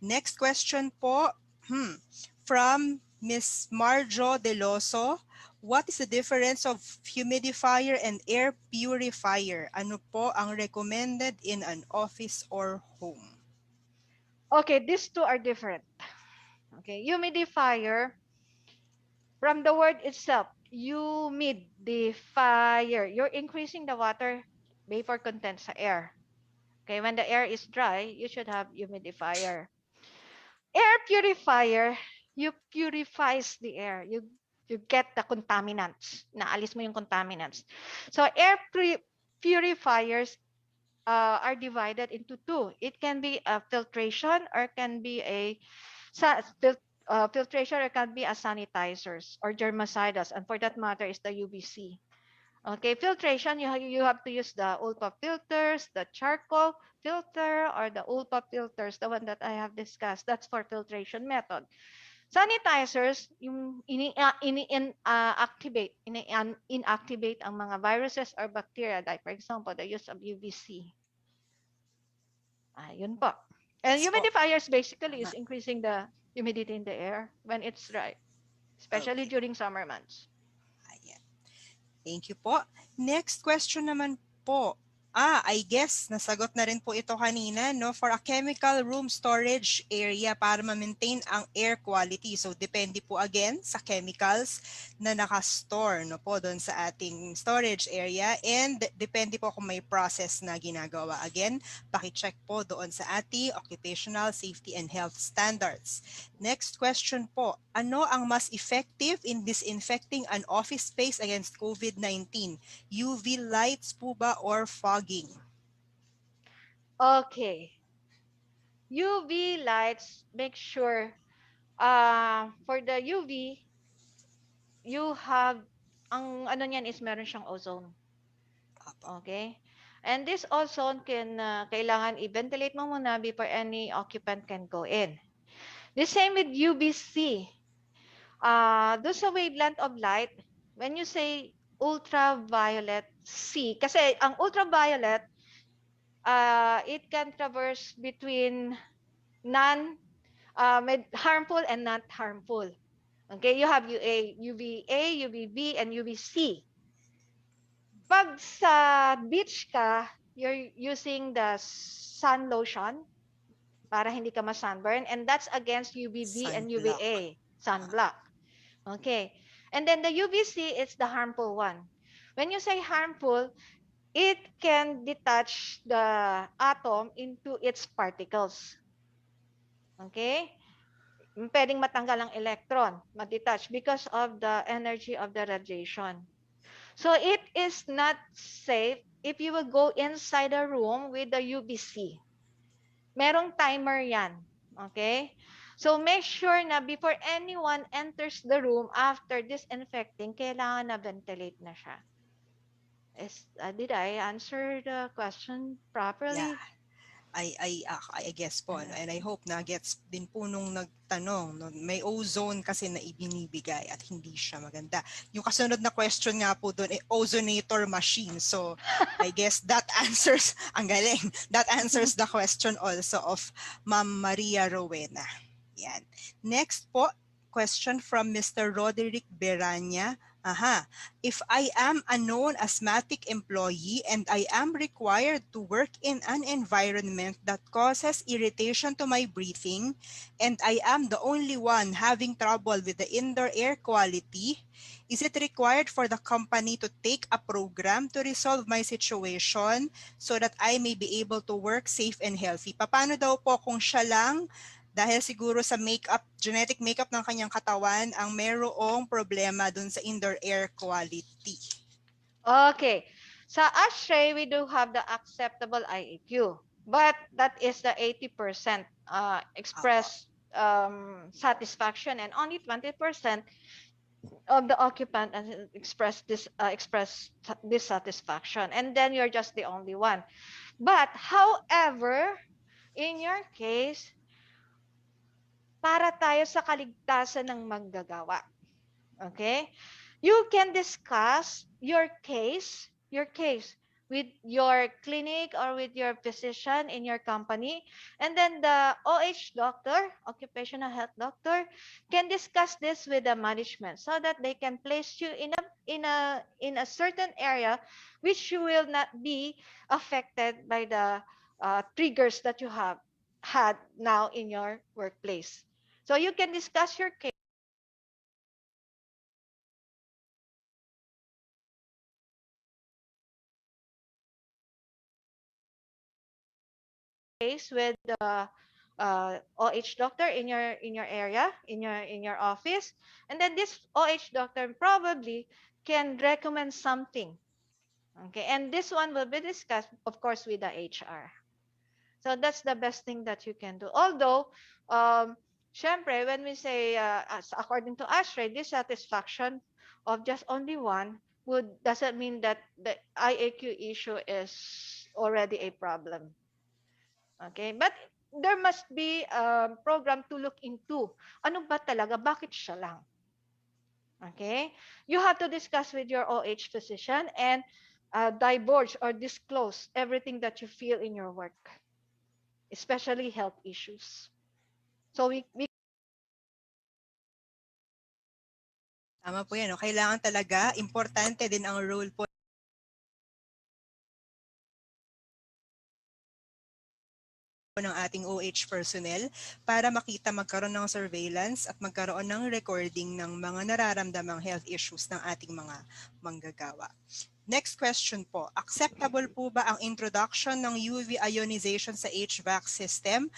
Next question po from Ms. Marjo Deloso. What is the difference of humidifier and air purifier? Ano po ang recommended in an office or home? Okay, these two are different. Okay, humidifier, from the word itself, humidifier, you're increasing the water vapor content sa air. Okay, when the air is dry, you should have humidifier. Air purifier, you purifies the air. You get the contaminants. Naalis mo yung contaminants. So air purifiers are divided into two. It can be a filtration or can be a filtration or can be a sanitizers or germicidals, and for that matter is the UVC. Okay, filtration, you have to use the ULPA filters, the charcoal filter, or the ULPA filters, the one that I have discussed. That's for filtration method. Sanitizers, yung inactivate ang mga viruses or bacteria, like for example, the use of UVC. Yun po. And humidifiers basically is increasing the humidity in the air when it's dry, especially during summer months. Thank you po. Next question naman po. I guess nasagot na rin po ito kanina, no? For a chemical room storage area para ma-maintain ang air quality. So depende po again sa chemicals na nakastore, no po, doon sa ating storage area, and depende po kung may process na ginagawa. Again, paki-check po doon sa ating Occupational Safety and Health Standards. Next question po, ano ang mas effective in disinfecting an office space against COVID-19? UV lights po ba or fogging? Okay. UV lights, make sure for the UV, you have, ang ano niyan is meron siyang ozone. Okay? And this ozone kailangan i-ventilate mo muna before any occupant can go in. The same with UVC. Doon sa wavelength of light, when you say ultraviolet C, kasi ang ultraviolet, it can traverse between harmful and not harmful. Okay, you have UVA, UVB, and UVC. Pag sa beach ka, you're using the sun lotion para hindi ka ma-sunburn, and that's against UVB and Sunblock. UVA, sunblock. Okay, and then the UVC is the harmful one. When you say harmful, it can detach the atom into its particles. Okay? Pwedeng matanggal ang electron, ma-detach because of the energy of the radiation. So it is not safe if you will go inside a room with the UVC. Merong timer yan. Okay? So make sure na before anyone enters the room after disinfecting, kailangan na ventilate na siya. Did I answer the question properly? Yeah. I guess po, no? And I hope na gets din po nung nagtanong, no? May ozone kasi na ibinibigay at hindi siya maganda. Yung kasunod na question nga po doon, ozonator machine. So I guess that answers, ang galing, that answers the question also of Ma'am Maria Rowena. Yan. Next po, question from Mr. Roderick Beranya. If I am a known asthmatic employee and I am required to work in an environment that causes irritation to my breathing, and I am the only one having trouble with the indoor air quality, is it required for the company to take a program to resolve my situation so that I may be able to work safe and healthy? Paano daw po kung siya lang, dahil siguro sa genetic makeup ng kanyang katawan, ang merong problema dun sa indoor air quality? Okay. Sa ASHRAE, we do have the acceptable IAQ, but that is the 80% express satisfaction, and only 20% of the occupant express dissatisfaction, and then you're just the only one. But however, in your case, para tayo sa kaligtasan ng manggagawa. Okay? You can discuss your case with your clinic or with your physician in your company, and then the OH doctor, occupational health doctor, can discuss this with the management so that they can place you in a certain area which you will not be affected by the triggers that you have had now in your workplace. So you can discuss your case with the OH doctor in your area, in your office, and then this OH doctor probably can recommend something. Okay, and this one will be discussed, of course, with the HR. So that's the best thing that you can do. Although, syempre, when we say, according to ASHRAE, dissatisfaction of just only one doesn't mean that the IAQ issue is already a problem. Okay, but there must be a program to look into. Ano ba talaga? Bakit siya lang? Okay, you have to discuss with your OH physician and divulge or disclose everything that you feel in your work, especially health issues. So we Tama po yan. No? Kailangan talaga, importante din ang role po ating OH personnel para makita magkaroon ng surveillance at magkaroon ng recording ng mga nararamdamang health issues ng ating mga manggagawa. Next question po, acceptable po ba ang introduction ng UV ionization sa Hvac system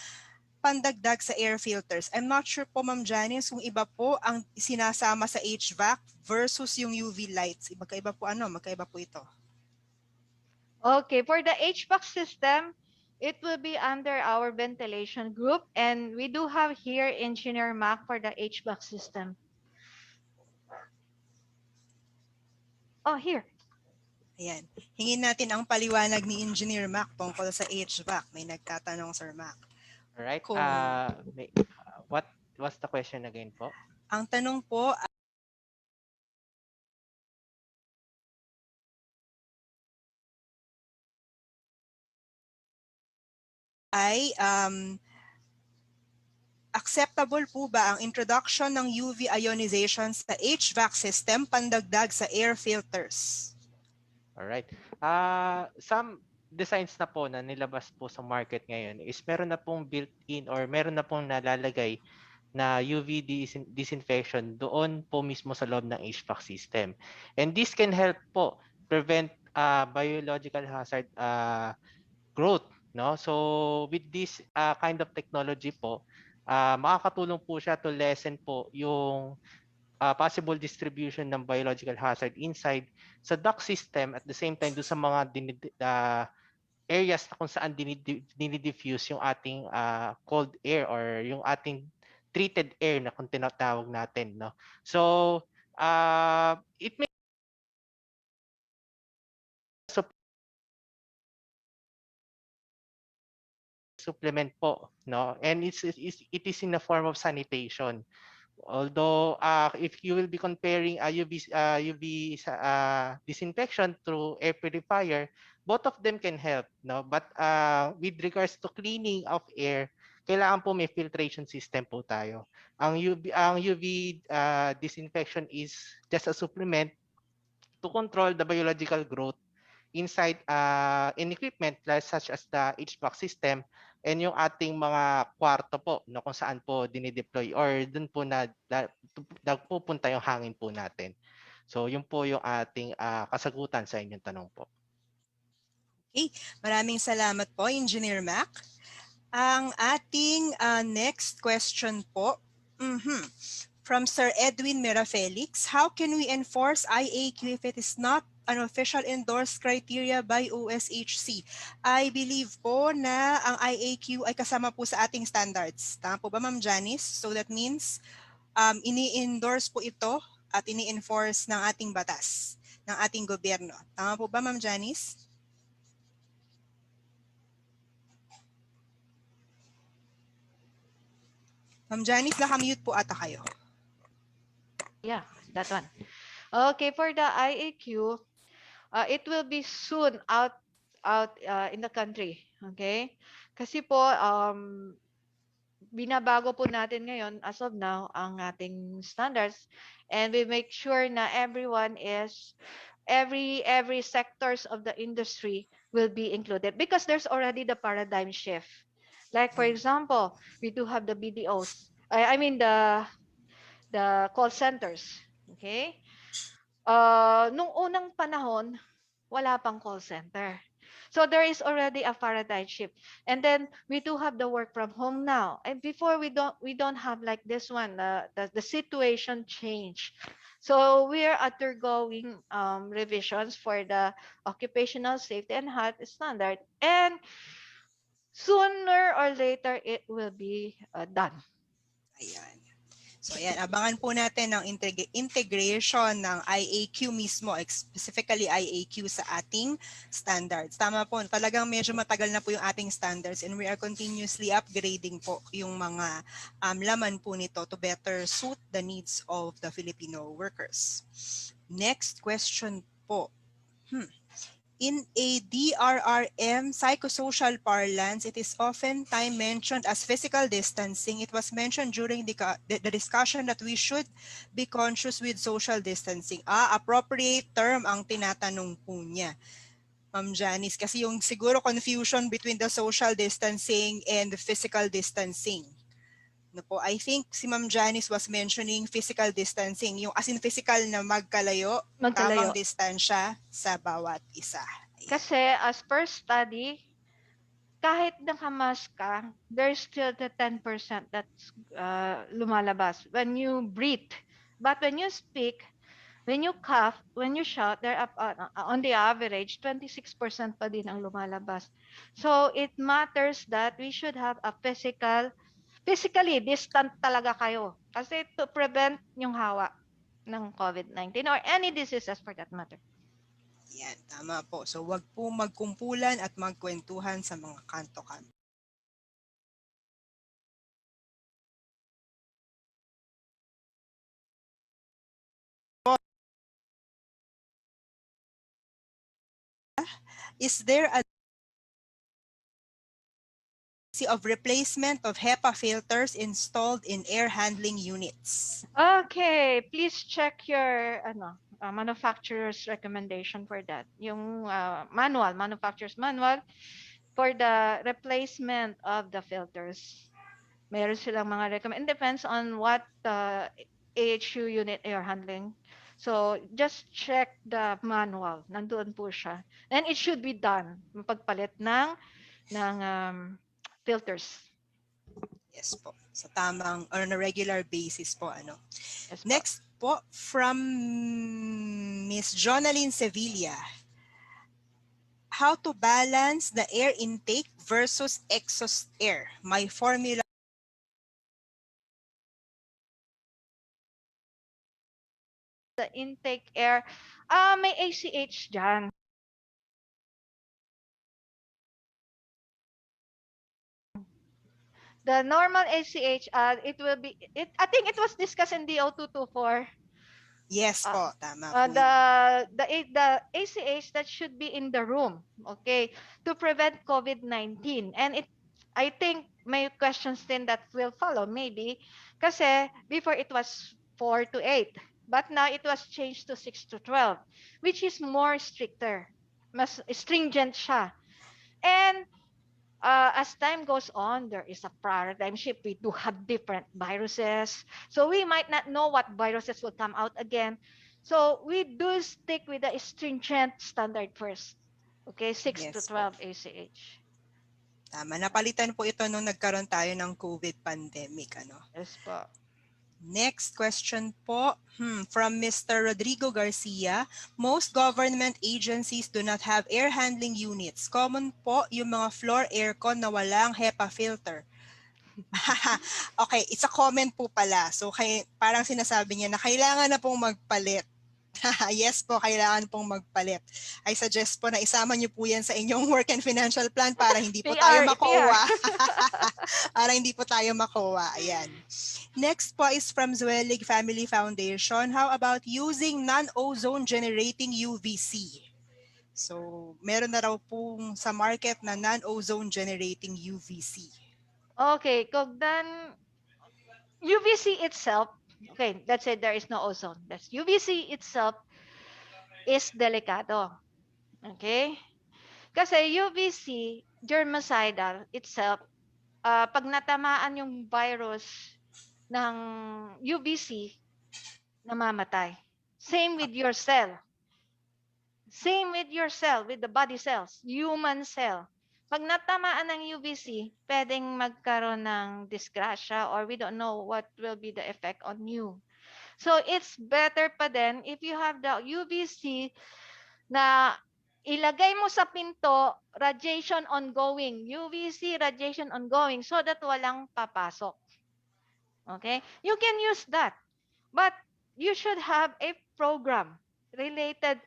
pandagdag sa air filters? I'm not sure po, Ma'am Janice, kung iba po ang sinasama sa Hvac versus yung UV lights. Magkaiba po magkaiba po ito. Okay, for the HVAC system, it will be under our ventilation group, and we do have here Engineer Mac for the HVAC system. Oh, here. Ayan. Hingin natin ang paliwanag ni Engineer Mac tungkol sa HVAC. May nagtatanong, Sir Mac. Alright. Kung- What was the question again po? Ang tanong po ay acceptable po ba ang introduction ng UV ionization sa Hvac system pandagdag sa air filters? Alright. Some designs na po na nilabas po sa market ngayon is meron na pong built-in or meron na pong nalalagay na UV disinfection doon po mismo sa loob ng HVAC system. And this can help po prevent biological hazard growth, no? So with this kind of technology po, makakatulong po siya to lessen po yung possible distribution ng biological hazard inside sa duct system, at the same time do sa mga areas na kung saan dinidifuse yung ating cold air or yung ating treated air na kung tinatawag natin, no? So it may supplement po, no? And it is in the form of sanitation. Although if you will be comparing UV disinfection through air purifier, both of them can help, no? But with regards to cleaning of air, kailangan po may filtration system po tayo. Ang UV disinfection is just a supplement to control the biological growth inside in equipment such as the HVAC system and yung ating mga kwarto po, no, kung saan po dinideploy or dun po na nagpupunta yung hangin po natin. So yun po yung ating kasagutan sa inyong tanong po. Okay, maraming salamat po, Engineer Mac. Ang ating next question po, from Sir Edwin Mirafelix, how can we enforce IAQ if it is not an official endorsed criteria by OSHC? I believe po na ang IAQ ay kasama po sa ating standards. Tama po ba, Ma'am Janice? So that means ini-endorse po ito at ini-enforce ng ating batas, ng ating gobyerno. Tama po ba, Ma'am Janice? Ma'am Janice, naka-mute po ata kayo. Yeah, that one. Okay, for the IAQ, it will be soon out in the country. Okay? Kasi po, binabago po natin ngayon as of now ang ating standards, and we make sure na everyone is every sectors of the industry will be included because there's already the paradigm shift. Like for example, we do have the BDOs. I mean the call centers. Okay? Nung unang panahon, wala pang call center. So there is already a paradigm shift. And then we do have the work from home now. And before we don't have like this one, the situation changed. So we are undergoing revisions for the occupational safety and health standard. And sooner or later, it will be done. Ayan. So ayan, abangan po natin ang integration ng IAQ mismo, specifically IAQ sa ating standards. Tama po, talagang medyo matagal na po yung ating standards and we are continuously upgrading po yung mga laman po nito to better suit the needs of the Filipino workers. Next question po. In a DRRM psychosocial parlance, it is oftentimes mentioned as physical distancing. It was mentioned during the discussion that we should be conscious with social distancing. Appropriate term ang tinatanong po niya. Ma'am Janice, kasi yung siguro confusion between the social distancing and the physical distancing. No po, I think si Ma'am Janice was mentioning physical distancing, yung as in physical na magkalayo, tamang Magkalayo. distansya sa bawat isa. Ayan. Kasi as per study, kahit nakamask ka, there's still the 10% that's lumalabas when you breathe. But when you speak, when you cough, when you shout, they're up on the average, 26% pa din ang lumalabas. So it matters that we should have a physically distant talaga kayo. Kasi to prevent yung hawa ng COVID-19 or any diseases for that matter. Yan, tama po. So wag po magkumpulan at magkwentuhan sa mga kanto-kanto. Is there a of replacement of Hepa filters installed in air handling units? Okay, please check your manufacturer's recommendation for that. Yung manufacturer's manual for the replacement of the filters. Meron silang mga recommend. It depends on what AHU unit you're handling. So just check the manual. Nandoon po siya. And it should be done. Pagpalit ng filters. Yes po. Sa tamang or on a regular basis po ano. Yes, Next po from Miss Jonaline Sevilla. How to balance the air intake versus exhaust air? My formula. The intake air, may ACH dyan. The normal ACH, I think it was discussed in the 0224. Yes po, tama po. The ACH that should be in the room, okay, to prevent COVID-19. And I think may questions then that will follow maybe kasi before it was 4 to 8, but now it was changed to 6 to 12, which is more stricter, mas stringent siya. And as time goes on, there is a paradigm shift. We do have different viruses. So we might not know what viruses will come out again. So we do stick with the stringent standard first. Okay, 6 to Yes 12 po. ACH. Tama, napalitan po ito nung nagkaroon tayo ng COVID pandemic. Ano? Yes po. Next question po from Mr. Rodrigo Garcia. Most government agencies do not have air handling units. Common po yung mga floor aircon na walang HEPA filter. Okay, it's a comment po pala. So parang sinasabi niya na kailangan na pong magpalit. Yes po, kailangan pong magpalit. I suggest po na isama niyo po yan sa inyong work and financial plan para hindi po tayo makuha. Para hindi po tayo makuha. Ayan. Next po is from Zuelig Family Foundation. How about using non-ozone generating UVC? So, meron na raw pong sa market na non-ozone generating UVC. Okay, kung then UVC itself, okay, let's say there is no ozone. That's UVC itself is delikado. Okay? Kasi UVC, germicidal itself, pag natamaan yung virus ng UVC, namamatay. Same with your cell. Same with your cell, with the body cells, human cell. Pag natamaan ng UVC, pwedeng magkaroon ng disgrasya or we don't know what will be the effect on you. So it's better pa din if you have the UVC na ilagay mo sa pinto, radiation ongoing, UVC radiation ongoing so that walang papasok. Okay? You can use that. But you should have a program related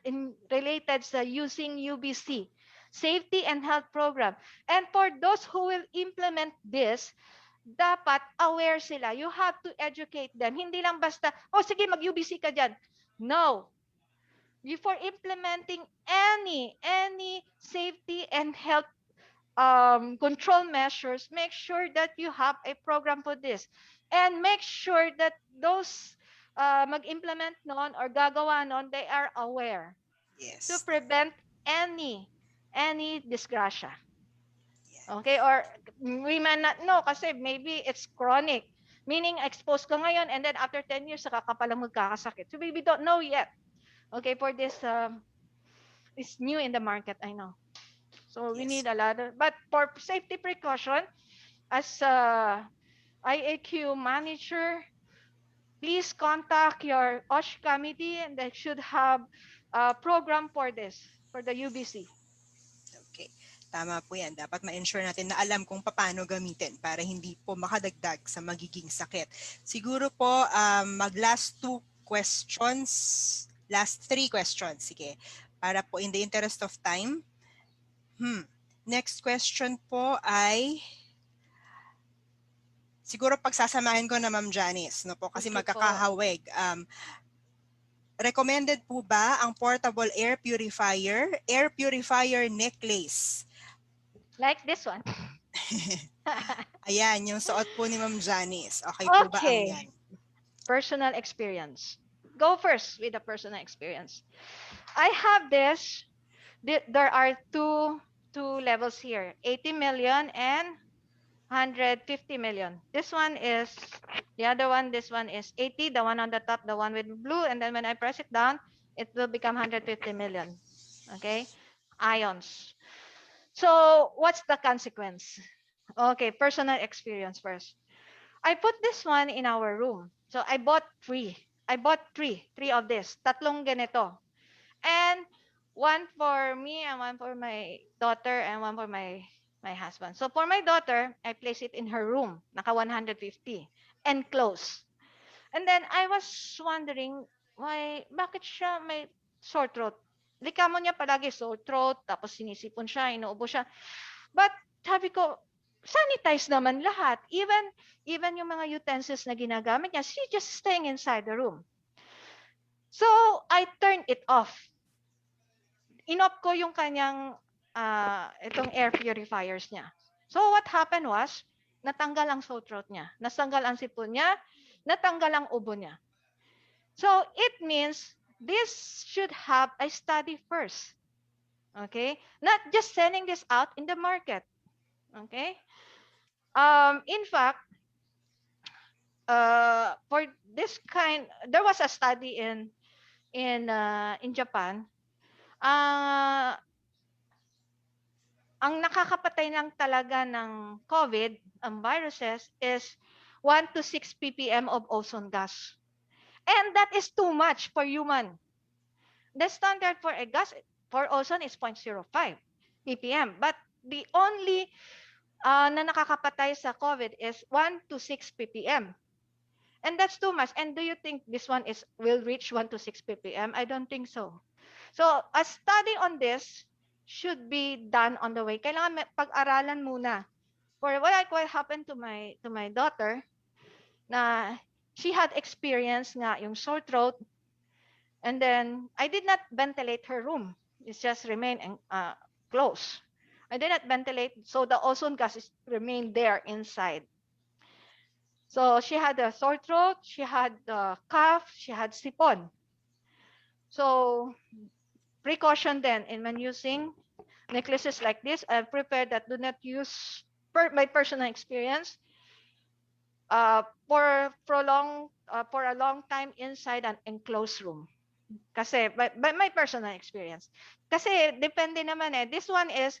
sa using UVC, safety and health program. And for those who will implement this, dapat aware sila. You have to educate them. Hindi lang basta, oh sige mag-UVC ka dyan. No. Before implementing any safety and health control measures, make sure that you have a program for this. And make sure that those mag-implement noon or gagawa noon, they are aware. Yes. To prevent any any disgrasya. Yeah. Okay, or we may not know kasi maybe it's chronic. Meaning, exposed ka ngayon and then after 10 years, saka ka palang magkakasakit. So we don't know yet. Okay, for this, it's new in the market, I know. So we Yes. need a lot of, but for safety precaution, as IAQ manager, please contact your OSH committee and they should have a program for this, for the UBC. Okay. Tama po yan. Dapat ma-ensure natin na alam kung paano gamitin para hindi po makadagdag sa magiging sakit. Siguro po, mag-last 2 questions, last 3 questions. Sige. Para po in the interest of time. Next question po ay siguro pagsasamahin ko na Ma'am Janice, no po, kasi Okay po. magkakahawig. Recommended po ba ang portable air purifier necklace? Like this one. Ayan, yung suot po ni Ma'am Janice. Okay po ba ang yan? Personal experience. Go first with the personal experience. I have this. There are two levels here, 80 million and 150 million. This one is, the other one, this one is 80, the one on the top, the one with blue, and then when I press it down, it will become 150 million. Okay, ions. So what's the consequence? Okay, personal experience first. I put this one in our room. So I bought three. Three of this. Tatlong ganito. And one for me and one for my daughter and one for my husband. So for my daughter, I place it in her room, naka 150 and close. And then I was wondering bakit siya may sore throat? Likamo niya palagi sore throat, tapos sinisipon siya, inuubo siya. But sabi ko, sanitize naman lahat. Even yung mga utensils na ginagamit niya, she's just staying inside the room. So I turned it off. Inoff ko yung kanyang itong air purifiers niya. So what happened was, natanggal ang sore throat niya, natanggal ang sipon niya, natanggal ang ubo niya. So it means this should have a study first. Okay? Not just sending this out in the market. Okay? In fact, for this kind, there was a study in Japan. Ang nakakapatay lang talaga ng COVID, ang viruses, is 1 to 6 ppm of ozone gas. And that is too much for human. The standard for a gas for ozone is 0.05 ppm. But the only na nakakapatay sa COVID is 1 to 6 ppm. And that's too much. And do you think this one will reach 1 to 6 ppm? I don't think so. So a study on this should be done on the way. Kailangan pag-aralan muna. For what happened to my daughter, na she had experience nga yung sore throat, and then I did not ventilate her room. It just remained closed. I did not ventilate, so the ozone gas remained there inside. So she had a sore throat, she had cough, she had sipon. So precaution then, and when using necklaces like this, I've prepared that do not use, my personal experience, for a long time inside an enclosed room. Kasi by my personal experience. Kasi depende naman this one is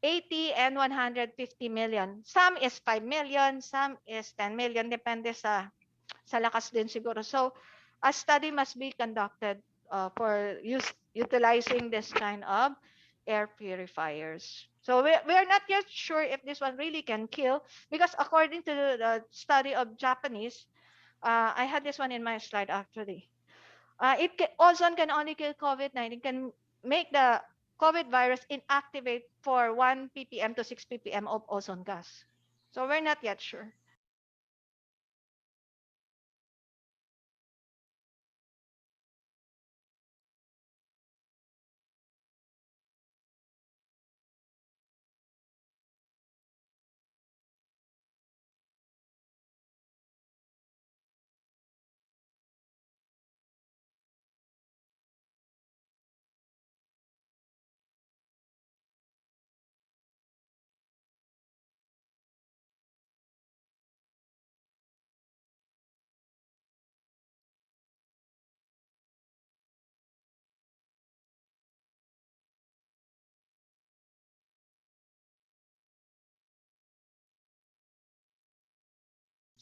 80 and 150 million. Some is 5 million, some is 10 million, depende sa lakas din siguro. So a study must be conducted for utilizing this kind of air purifiers. So we're not yet sure if this one really can kill, because according to the study of Japanese, I had this one in my slide actually. Ozone can only kill COVID-19, can make the COVID virus inactivate for 1 ppm to 6 ppm of ozone gas. So we're not yet sure.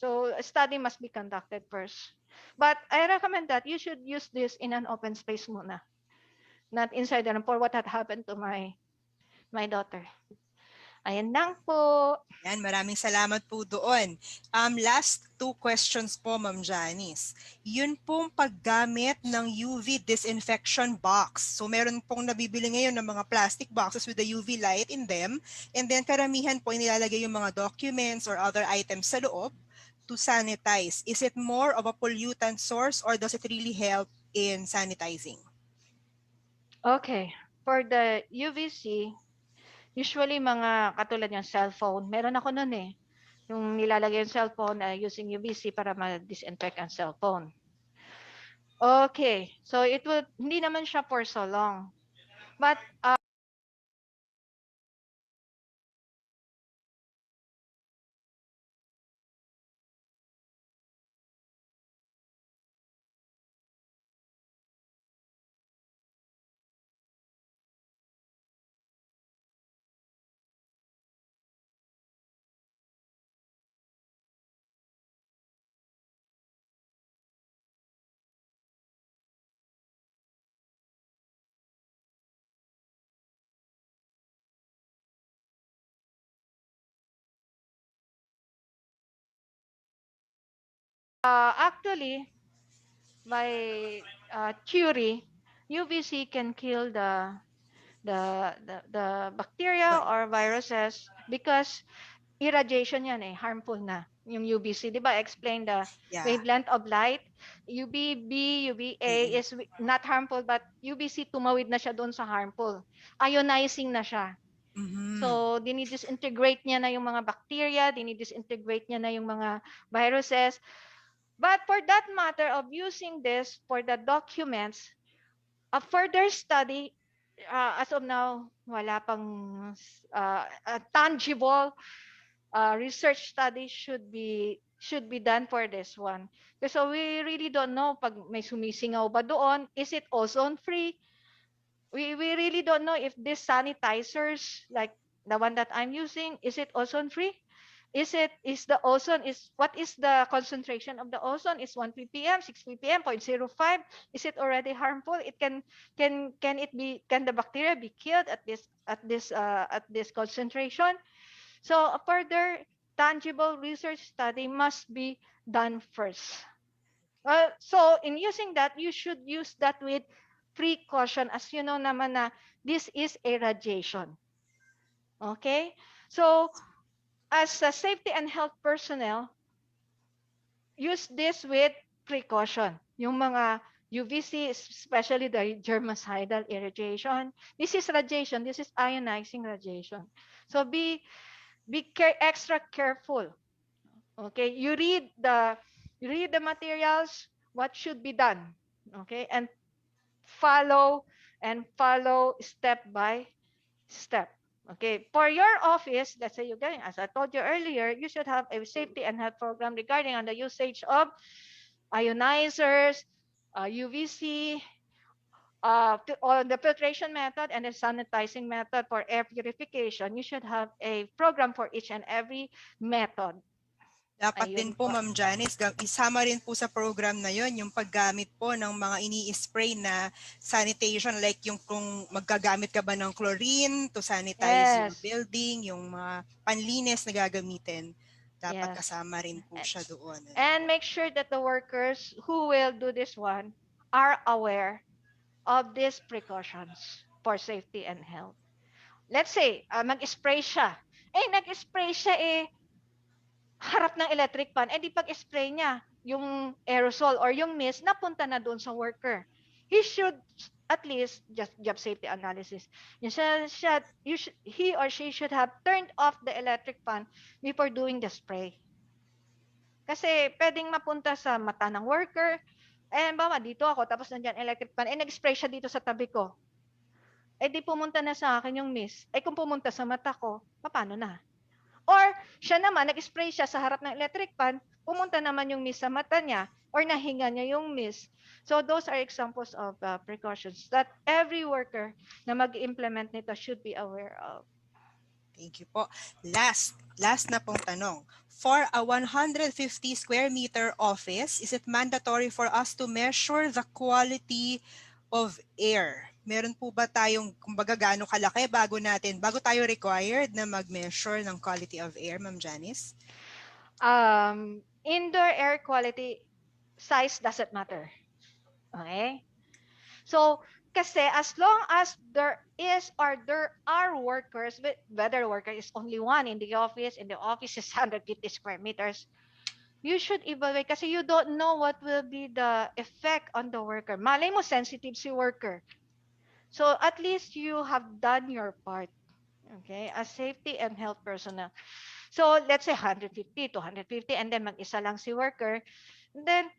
So a study must be conducted first. But I recommend that you should use this in an open space muna. Not inside the room for what had happened to my daughter. Ayan lang po. Yan, maraming salamat po doon. Last two questions po, Ma'am Janice. Yun pong paggamit ng UV disinfection box. So meron pong nabibili ngayon ng mga plastic boxes with the UV light in them. And then karamihan po inilalagay yung mga documents or other items sa loob to sanitize. Is it more of a pollutant source or does it really help in sanitizing? Okay. For the UVC, usually mga katulad ng cellphone, meron ako nun eh. Yung nilalagay yung cellphone using UVC para ma-disinfect ang cellphone. Okay. So it would, hindi naman siya for so long. But actually, by theory, UVC can kill the bacteria or viruses because irradiation yan eh, harmful na yung UVC. Di ba, explain the wavelength of light. UVB, UVA is not harmful but UVC tumawid na siya doon sa harmful. Ionizing na siya. So, dinidisintegrate niya na yung mga bacteria, dinidisintegrate niya na yung mga viruses. But for that matter of using this for the documents, a further study, as of now, wala pang a tangible research study should be done for this one. So we really don't know pag may sumisingaw ba doon, is it ozone free? We really don't know if these sanitizers like the one that I'm using, is it ozone free? What is the concentration of the ozone? Is 1 ppm, 6 ppm, 0.05? Is it already harmful? Can the bacteria be killed at this concentration? So a further tangible research study must be done first. So in using that, you should use that with precaution, as you know naman na this is a radiation. Okay? So as a safety and health personnel, use this with precaution. Yung mga UVC, especially the germicidal irradiation, this is radiation, this is ionizing radiation. So be extra careful. Okay, you read the materials, what should be done. Okay, and follow step by step. Okay, for your office, let's say you're going, as I told you earlier, you should have a safety and health program regarding on the usage of ionizers, UVC, on the filtration method and the sanitizing method for air purification. You should have a program for each and every method. Dapat din po, Ma'am Janice, isama rin po sa program na yon yung paggamit po ng mga ini-spray na sanitation, like yung kung maggagamit ka ba ng chlorine to sanitize your building, yung mga panlinis na gagamitin. Dapat kasama rin po siya doon. And make sure that the workers who will do this one are aware of these precautions for safety and health. Let's say, mag-spray siya. Nag-spray siya harap ng electric fan, di pag-spray niya, yung aerosol or yung mist, napunta na doon sa worker. He should, at least, just job safety analysis, he or she should have turned off the electric fan before doing the spray. Kasi pwedeng mapunta sa mata ng worker, bawa dito ako, tapos nandiyan electric fan, nag-spray siya dito sa tabi ko. Di pumunta na sa akin yung mist. Kung pumunta sa mata ko, paano na? Or siya naman, nag-spray siya sa harap ng electric fan, pumunta naman yung mist sa mata niya or nahinga niya yung mist. So those are examples of precautions that every worker na mag-implement nito should be aware of. Thank you po. Last na pong tanong. For a 150 square meter office, is it mandatory for us to measure the quality of air? Meron po ba tayong, kumbaga, gaano kalaki bago tayo required na mag-measure ng quality of air, Ma'am Janice? Indoor air quality, size doesn't matter. Okay? So, kasi as long as there are workers, whether worker is only one in the office is 150 square meters, you should evaluate kasi you don't know what will be the effect on the worker. Malay mo, sensitive si worker. So, at least you have done your part. Okay? As safety and health personnel. So, let's say 150, 250, and then mag-isa lang si worker. And then,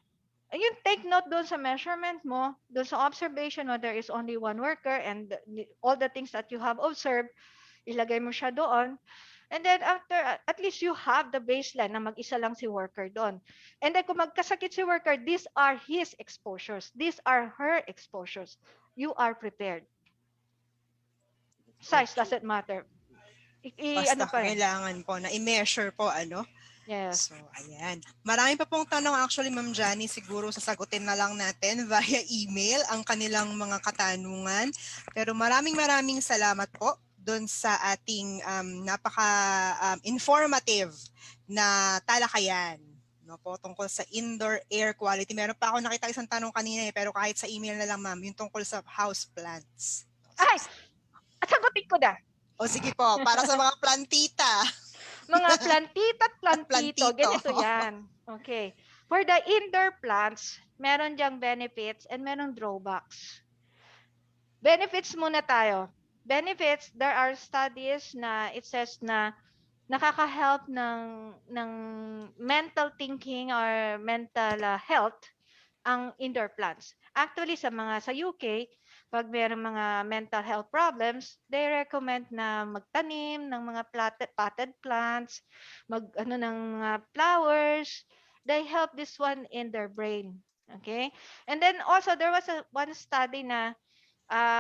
you take note doon sa measurement mo, doon sa observation mo, there is only one worker and all the things that you have observed, ilagay mo siya doon. And then after, at least you have the baseline na mag-isa lang si worker doon. And then kung magkasakit si worker, these are his exposures. These are her exposures. You are prepared. Size doesn't matter. Basta kailangan po na i-measure po, Yes. So, ayan. Marami pa pong tanong actually, Ma'am Jani. Siguro sasagutin na lang natin via email ang kanilang mga katanungan. Pero maraming salamat po doon sa ating napaka-informative na talakayan, no, po, tungkol sa indoor air quality. Meron pa ako nakita isang tanong kanina pero kahit sa email na lang, ma'am, yung tungkol sa house plants. Ay! At sagutin ko na. O sige po, para sa mga plantita. Mga plantita at plantito, ganito yan. Okay. For the indoor plants, meron diyang benefits and meron drawbacks. Benefits muna tayo. Benefits, there are studies na it says na nakaka-help ng mental thinking or mental health ang indoor plants. Actually, sa UK, pag mayroong mga mental health problems, they recommend na magtanim ng mga potted plants, ng mga flowers. They help this one in their brain. Okay? And then also, there was one study na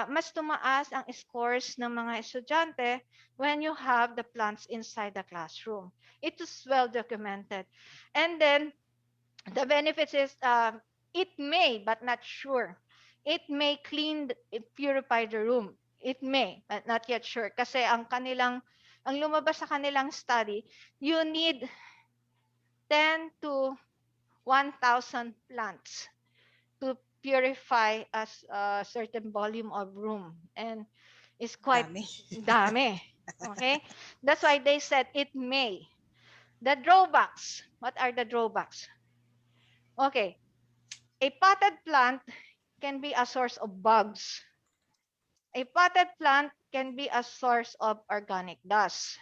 mas tumaas ang scores ng mga estudyante when you have the plants inside the classroom. It is well documented. And then, the benefits is it may, but not sure. It may purify the room. It may, but not yet sure. Kasi ang lumabas sa kanilang study, you need 10 to 1,000 plants to purify a certain volume of room. And it's quite dami. Okay? That's why they said it may. The drawbacks. What are the drawbacks? Okay. A potted plant can be a source of bugs. A potted plant can be a source of organic dust.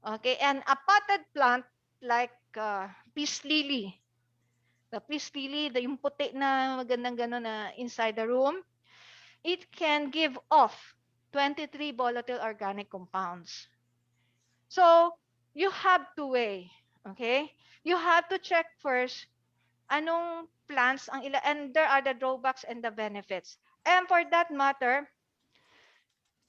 Okay, and a potted plant like peace lily. The peace lily, yung puti na magandang gano'n na inside the room, it can give off 23 volatile organic compounds. So, you have to weigh, okay? You have to check first anong plants ang and there are the drawbacks and the benefits. And for that matter,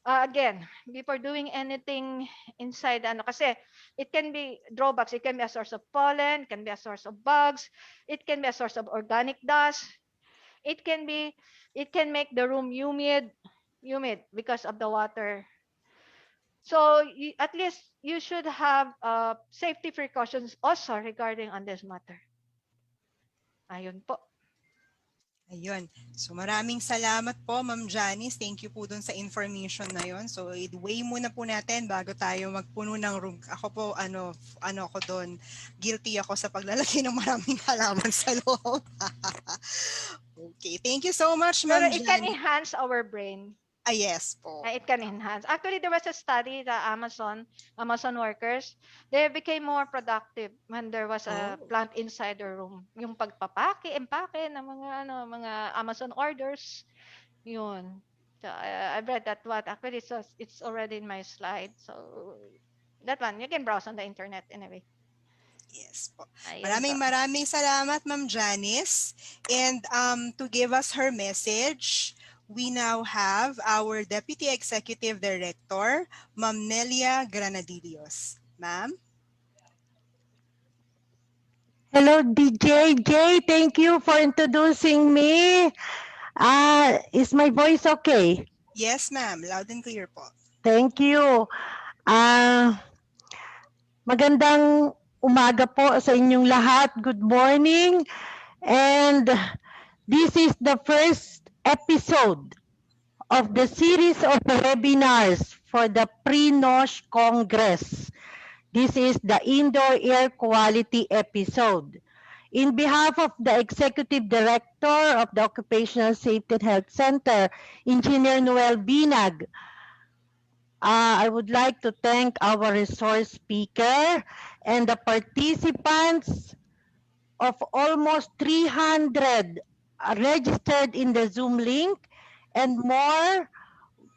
again, before doing anything inside, kasi it can be drawbacks. It can be a source of pollen, it can be a source of bugs, it can be a source of organic dust. It can make the room humid because of the water. So at least you should have safety precautions also regarding on this matter. Ayun po. Ayun. So maraming salamat po, Ma'am Janice. Thank you po dun sa information na yon. So i-weigh muna po natin bago tayo magpuno ng room. Ako po, ako doon, guilty ako sa paglalagay ng maraming halaman sa loob. Okay. Thank you so much, Ma'am Janice. Pero it can enhance our brain. Yes po. It can enhance. Actually, there was a study that Amazon workers, they became more productive when there was a plant inside the room. Yung empake ng mga Amazon orders, yun. So I read that one. Actually, it's already in my slide. So that one, you can browse on the internet anyway. Yes po. Maraming salamat, Ma'am Janice. And to give us her message, We now have our Deputy Executive Director, Ma'am Nelia Granadillos. Ma'am? Hello, DJ. Jay, thank you for introducing me. Is my voice okay? Yes, ma'am. Loud and clear po. Thank you. Magandang umaga po sa inyong lahat. Good morning. And this is the first episode of the series of webinars for the Pre-NOSH Congress. This is the Indoor Air Quality episode. In behalf of the Executive Director of the Occupational Safety and Health Center, Engineer Noel Binag, I would like to thank our resource speaker and the participants of almost 300 registered in the Zoom link and more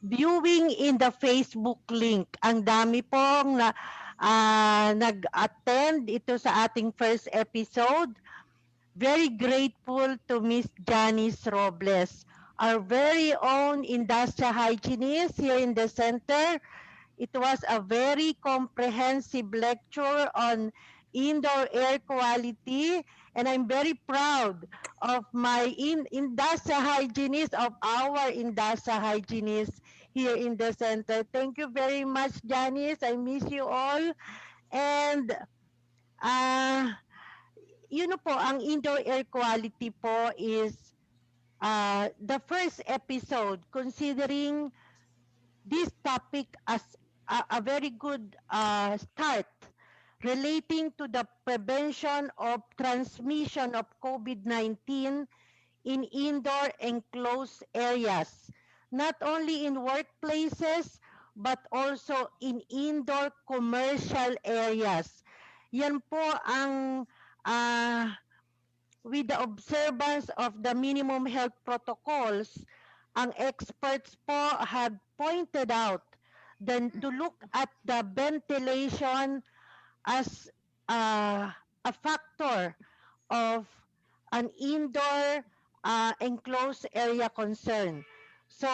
viewing in the Facebook link. Ang dami pong nag-attend ito sa ating first episode. Very grateful to Miss Janice Robles, our very own industrial hygienist here in the center. It was a very comprehensive lecture on indoor air quality, and I'm very proud of my industrial hygienist, of our industrial hygienist here in the center. Thank you very much, Janice. I miss you all. And yun po, ang indoor air quality po is the first episode considering this topic as a very good start relating to the prevention of transmission of COVID-19 in indoor enclosed areas, not only in workplaces but also in indoor commercial areas. Yan po ang with the observance of the minimum health protocols, ang experts po have pointed out then to look at the ventilation as a factor of an indoor enclosed area concern. So,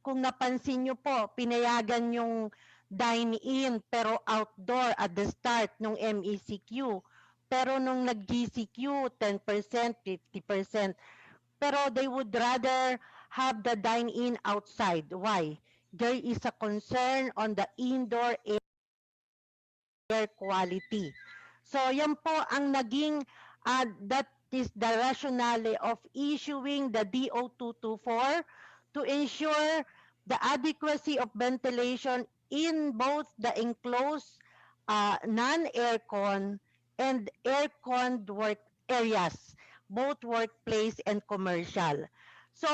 kung napansin nyo po, pinayagan yung dine-in pero outdoor at the start ng MECQ. Pero nung nag-GCQ, 10%, 50%. Pero they would rather have the dine-in outside. Why? There is a concern on the indoor air quality. So yan po ang naging, that is the rationale of issuing the DO224 to ensure the adequacy of ventilation in both the enclosed non-aircon and aircon work areas, both workplace and commercial. So,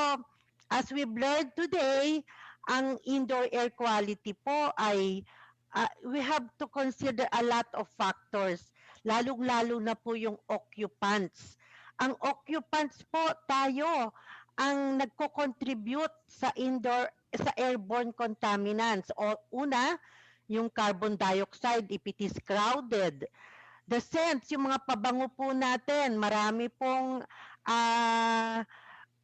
as we've learned today, ang indoor air quality po ay we have to consider a lot of factors, lalong-lalo na po yung occupants. Ang occupants po tayo ang nagko-contribute sa airborne contaminants. O una, yung carbon dioxide if it is crowded. The scents, yung mga pabango po natin, marami pong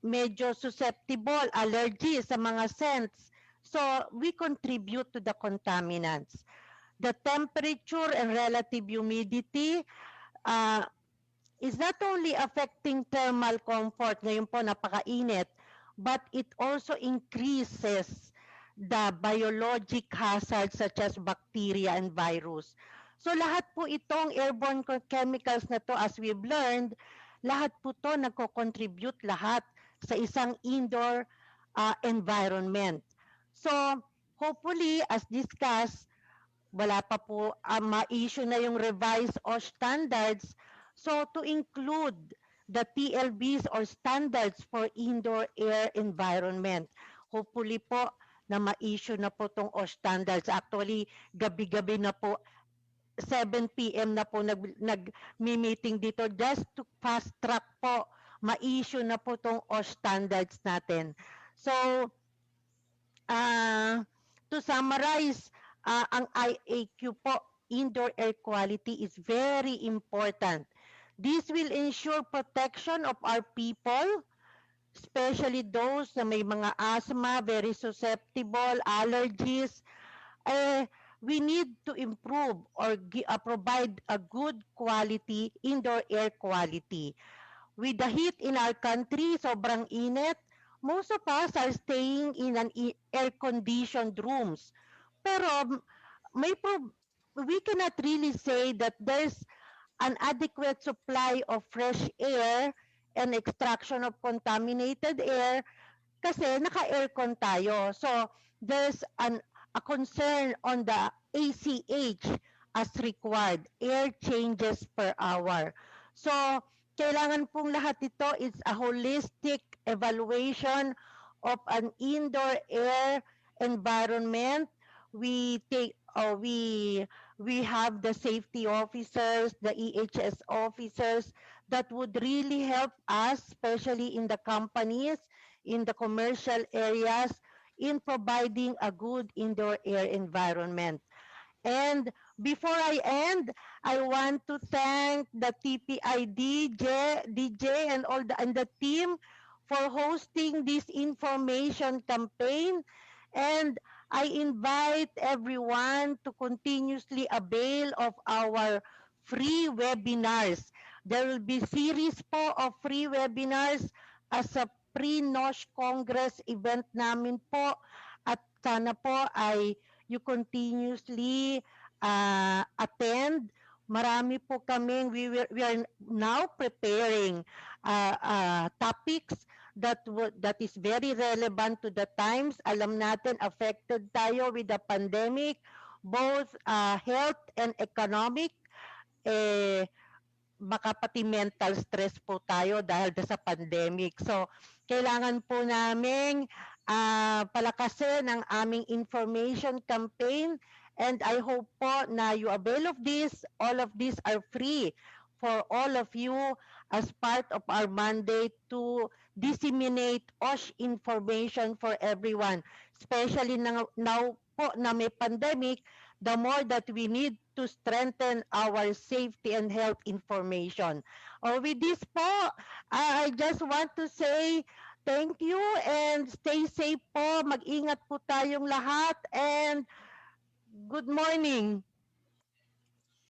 medyo susceptible, allergy sa mga scents. So, we contribute to the contaminants. The temperature and relative humidity is not only affecting thermal comfort, ngayon po napakainit, but it also increases the biologic hazards such as bacteria and virus. So lahat po itong airborne chemicals na to, as we've learned, lahat po to nagko-contribute lahat sa isang indoor environment. So hopefully, as discussed, wala pa po ma-issue na yung revised OSH standards. So to include the TLBs or standards for indoor air environment. Hopefully po na ma-issue na po tong OSH standards. Actually, gabi-gabi na po, 7 p.m. na po nag-meeting dito just to fast track po, ma-issue na po tong OSH standards natin. So, to summarize, ang IAQ po, indoor air quality, is very important. This will ensure protection of our people, especially those na may mga asthma, very susceptible, allergies, we need to improve or provide a good quality indoor air quality. With the heat in our country, sobrang init, most of us are staying in an air-conditioned rooms. Pero we cannot really say that there's an adequate supply of fresh air and extraction of contaminated air kasi naka-aircon tayo. So there's a concern on the ACH as required, air changes per hour. So kailangan pong lahat ito is a holistic evaluation of an indoor air environment. We have the safety officers, the EHS officers that would really help us, especially in the companies, in the commercial areas, in providing a good indoor air environment. And before I end, I want to thank the TPI DJ and and the team for hosting this information campaign. And I invite everyone to continuously avail of our free webinars. There will be series po of free webinars as a Pre-NOSH Congress event namin po. At sana po ay you continuously attend. Marami po kaming, we are now preparing topics that is very relevant to the times. Alam natin, affected tayo with the pandemic, both health and economic. Baka pati mental stress po tayo dahil sa pandemic. So, kailangan po naming palakasin ang aming information campaign, and I hope po na you avail of this. All of these are free for all of you as part of our mandate to disseminate OSH information for everyone. Especially now po na may pandemic, the more that we need to strengthen our safety and health information. With this po, I just want to say thank you and stay safe po. Mag-ingat po tayong lahat and good morning.